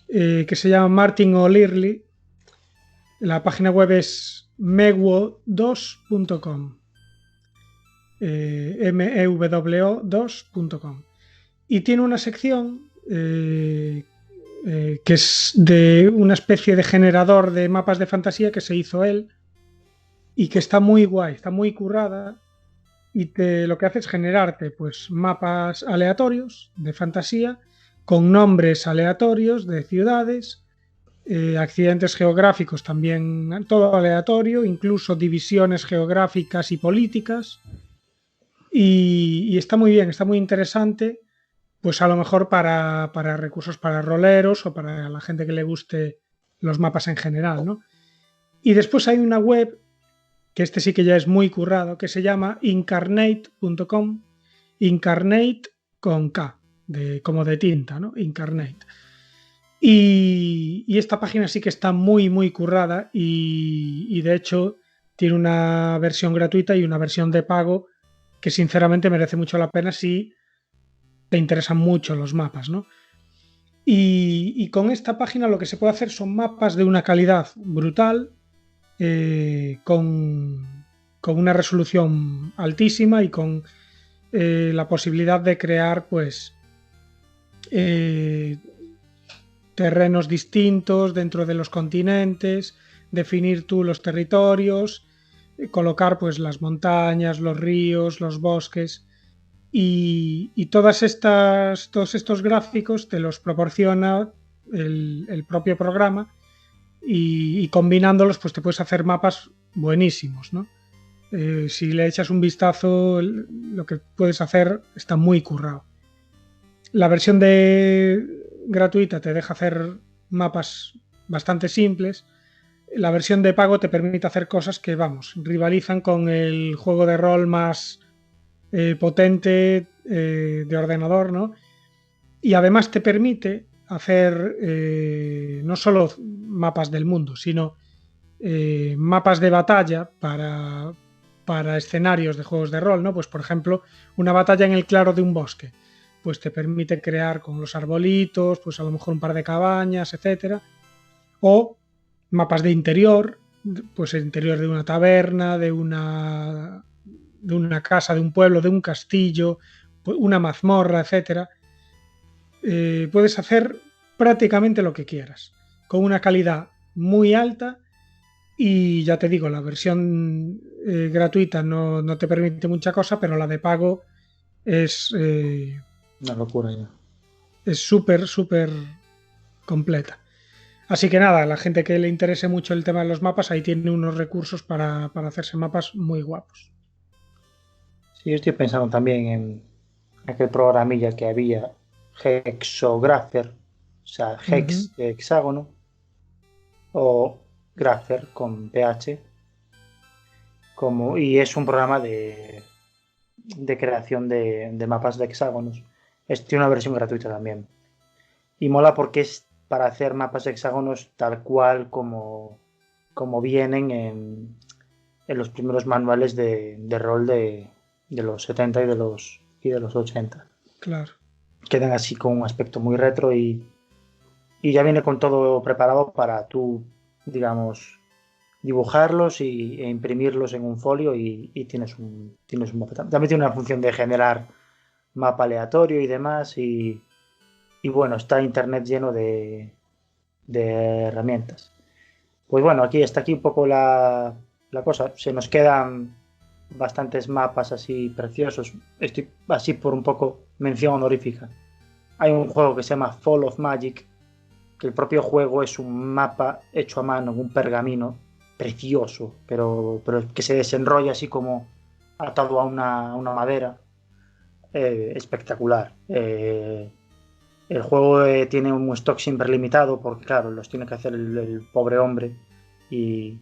que se llama Martin O'Leary. La página web es mewo2.com. mewo2.com. Y tiene una sección que es de una especie de generador de mapas de fantasía que se hizo él y que está muy guay, está muy currada, y lo que hace es generarte pues mapas aleatorios de fantasía con nombres aleatorios de ciudades, accidentes geográficos también, todo aleatorio, incluso divisiones geográficas y políticas, y está muy bien, está muy interesante, pues a lo mejor para recursos para roleros o para la gente que le guste los mapas en general, ¿no? Y después hay una web que este sí que ya es muy currado, que se llama incarnate.com, Incarnate con K, como de tinta, ¿no? Incarnate. Y esta página sí que está muy, muy currada y de hecho tiene una versión gratuita y una versión de pago que sinceramente merece mucho la pena si te interesan mucho los mapas, ¿no? Y con esta página lo que se puede hacer son mapas de una calidad brutal, con una resolución altísima y con la posibilidad de crear pues terrenos distintos dentro de los continentes, definir tú los territorios, colocar pues las montañas, los ríos, los bosques y todos estos gráficos te los proporciona el propio programa y combinándolos pues te puedes hacer mapas buenísimos, ¿no? Si le echas un vistazo, lo que puedes hacer está muy currado. La versión gratuita te deja hacer mapas bastante simples. La versión de pago te permite hacer cosas que, vamos, rivalizan con el juego de rol más potente de ordenador, ¿no? Y además te permite hacer no solo mapas del mundo, sino mapas de batalla para escenarios de juegos de rol, ¿no? Pues por ejemplo, una batalla en el claro de un bosque, pues te permite crear con los arbolitos, pues a lo mejor un par de cabañas, etcétera. O mapas de interior, pues el interior de una taberna, de una casa, de un pueblo, de un castillo, una mazmorra, etcétera. Puedes hacer prácticamente lo que quieras, con una calidad muy alta. Y ya te digo, la versión gratuita no te permite mucha cosa, pero la de pago es una locura ya. Es súper, súper completa. Así que nada, la gente que le interese mucho el tema de los mapas, ahí tiene unos recursos para hacerse mapas muy guapos. Sí, yo estoy pensando también en aquel programilla que había, Hexographer, o sea, Hex de hexágono, o Grapher con PH, y es un programa de creación de mapas de hexágonos. Tiene una versión gratuita también. Y mola porque es para hacer mapas de hexágonos tal cual como vienen en los primeros manuales de rol de los 70 y de los 80. Claro. Quedan así con un aspecto muy retro y ya viene con todo preparado para tú, digamos, dibujarlos e imprimirlos en un folio y tienes un mapa. También tiene una función de generar mapa aleatorio y demás y bueno, está internet lleno de herramientas. Pues bueno, está aquí un poco la cosa. Se nos quedan bastantes mapas así preciosos. Estoy así por un poco mención honorífica. Hay un juego que se llama Fall of Magic, que el propio juego es un mapa hecho a mano en un pergamino precioso, pero que se desenrolla así como atado a una madera. Espectacular. El juego tiene un stock siempre limitado porque claro, los tiene que hacer el pobre hombre y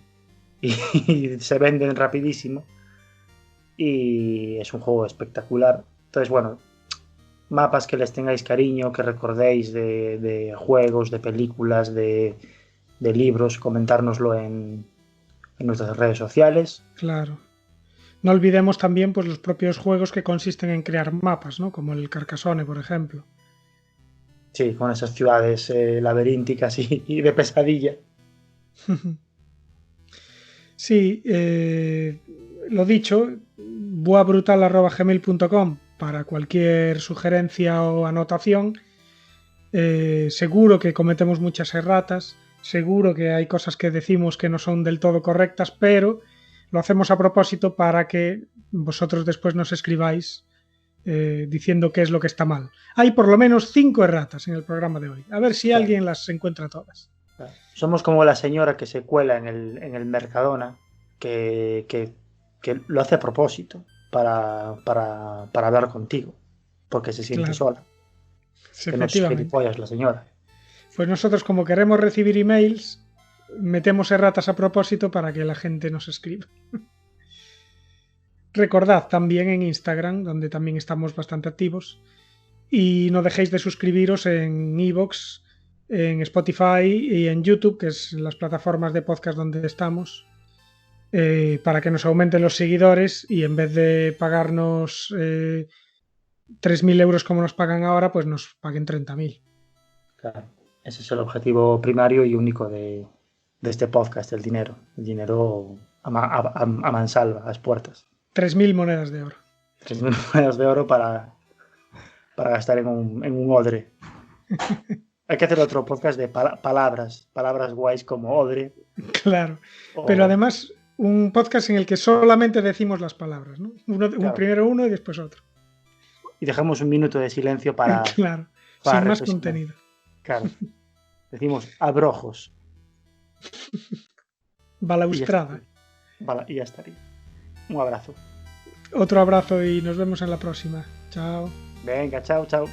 se venden rapidísimo y es un juego espectacular. Entonces bueno, mapas que les tengáis cariño, que recordéis de juegos, de películas, de libros, comentárnoslo en nuestras redes sociales. Claro. No olvidemos también pues los propios juegos que consisten en crear mapas, ¿no? Como el Carcassonne, por ejemplo. Sí, con esas ciudades laberínticas y de pesadilla. Sí, lo dicho, buabrutal@gmail.com para cualquier sugerencia o anotación. Seguro que cometemos muchas erratas, seguro que hay cosas que decimos que no son del todo correctas, pero lo hacemos a propósito para que vosotros después nos escribáis diciendo qué es lo que está mal. Hay por lo menos 5 erratas en el programa de hoy. A ver si alguien las encuentra todas. Somos como la señora que se cuela en el Mercadona, que lo hace a propósito para hablar contigo, porque se siente sola. Sí, que no es gilipollas la señora. Pues nosotros, como queremos recibir emails, metemos erratas a propósito para que la gente nos escriba. Recordad también en Instagram, donde también estamos bastante activos, y no dejéis de suscribiros en iVoox, en Spotify y en YouTube, que es las plataformas de podcast donde estamos, para que nos aumenten los seguidores y en vez de pagarnos 3.000 euros como nos pagan ahora, pues nos paguen 30.000. Claro, ese es el objetivo primario y único de este podcast, el dinero. El dinero a mansalva, a las puertas. 3.000 monedas de oro. 3.000 monedas de oro para gastar en un odre. Hay que hacer otro podcast de palabras guays como odre. Claro, pero además un podcast en el que solamente decimos las palabras, ¿no? Primero uno y después otro. Y dejamos un minuto de silencio para... Claro, para sin más contenido. Claro. Decimos abrojos. Balaustrada. Y ya estaría. Un abrazo. Otro abrazo y nos vemos en la próxima. Chao. Venga, chao, chao.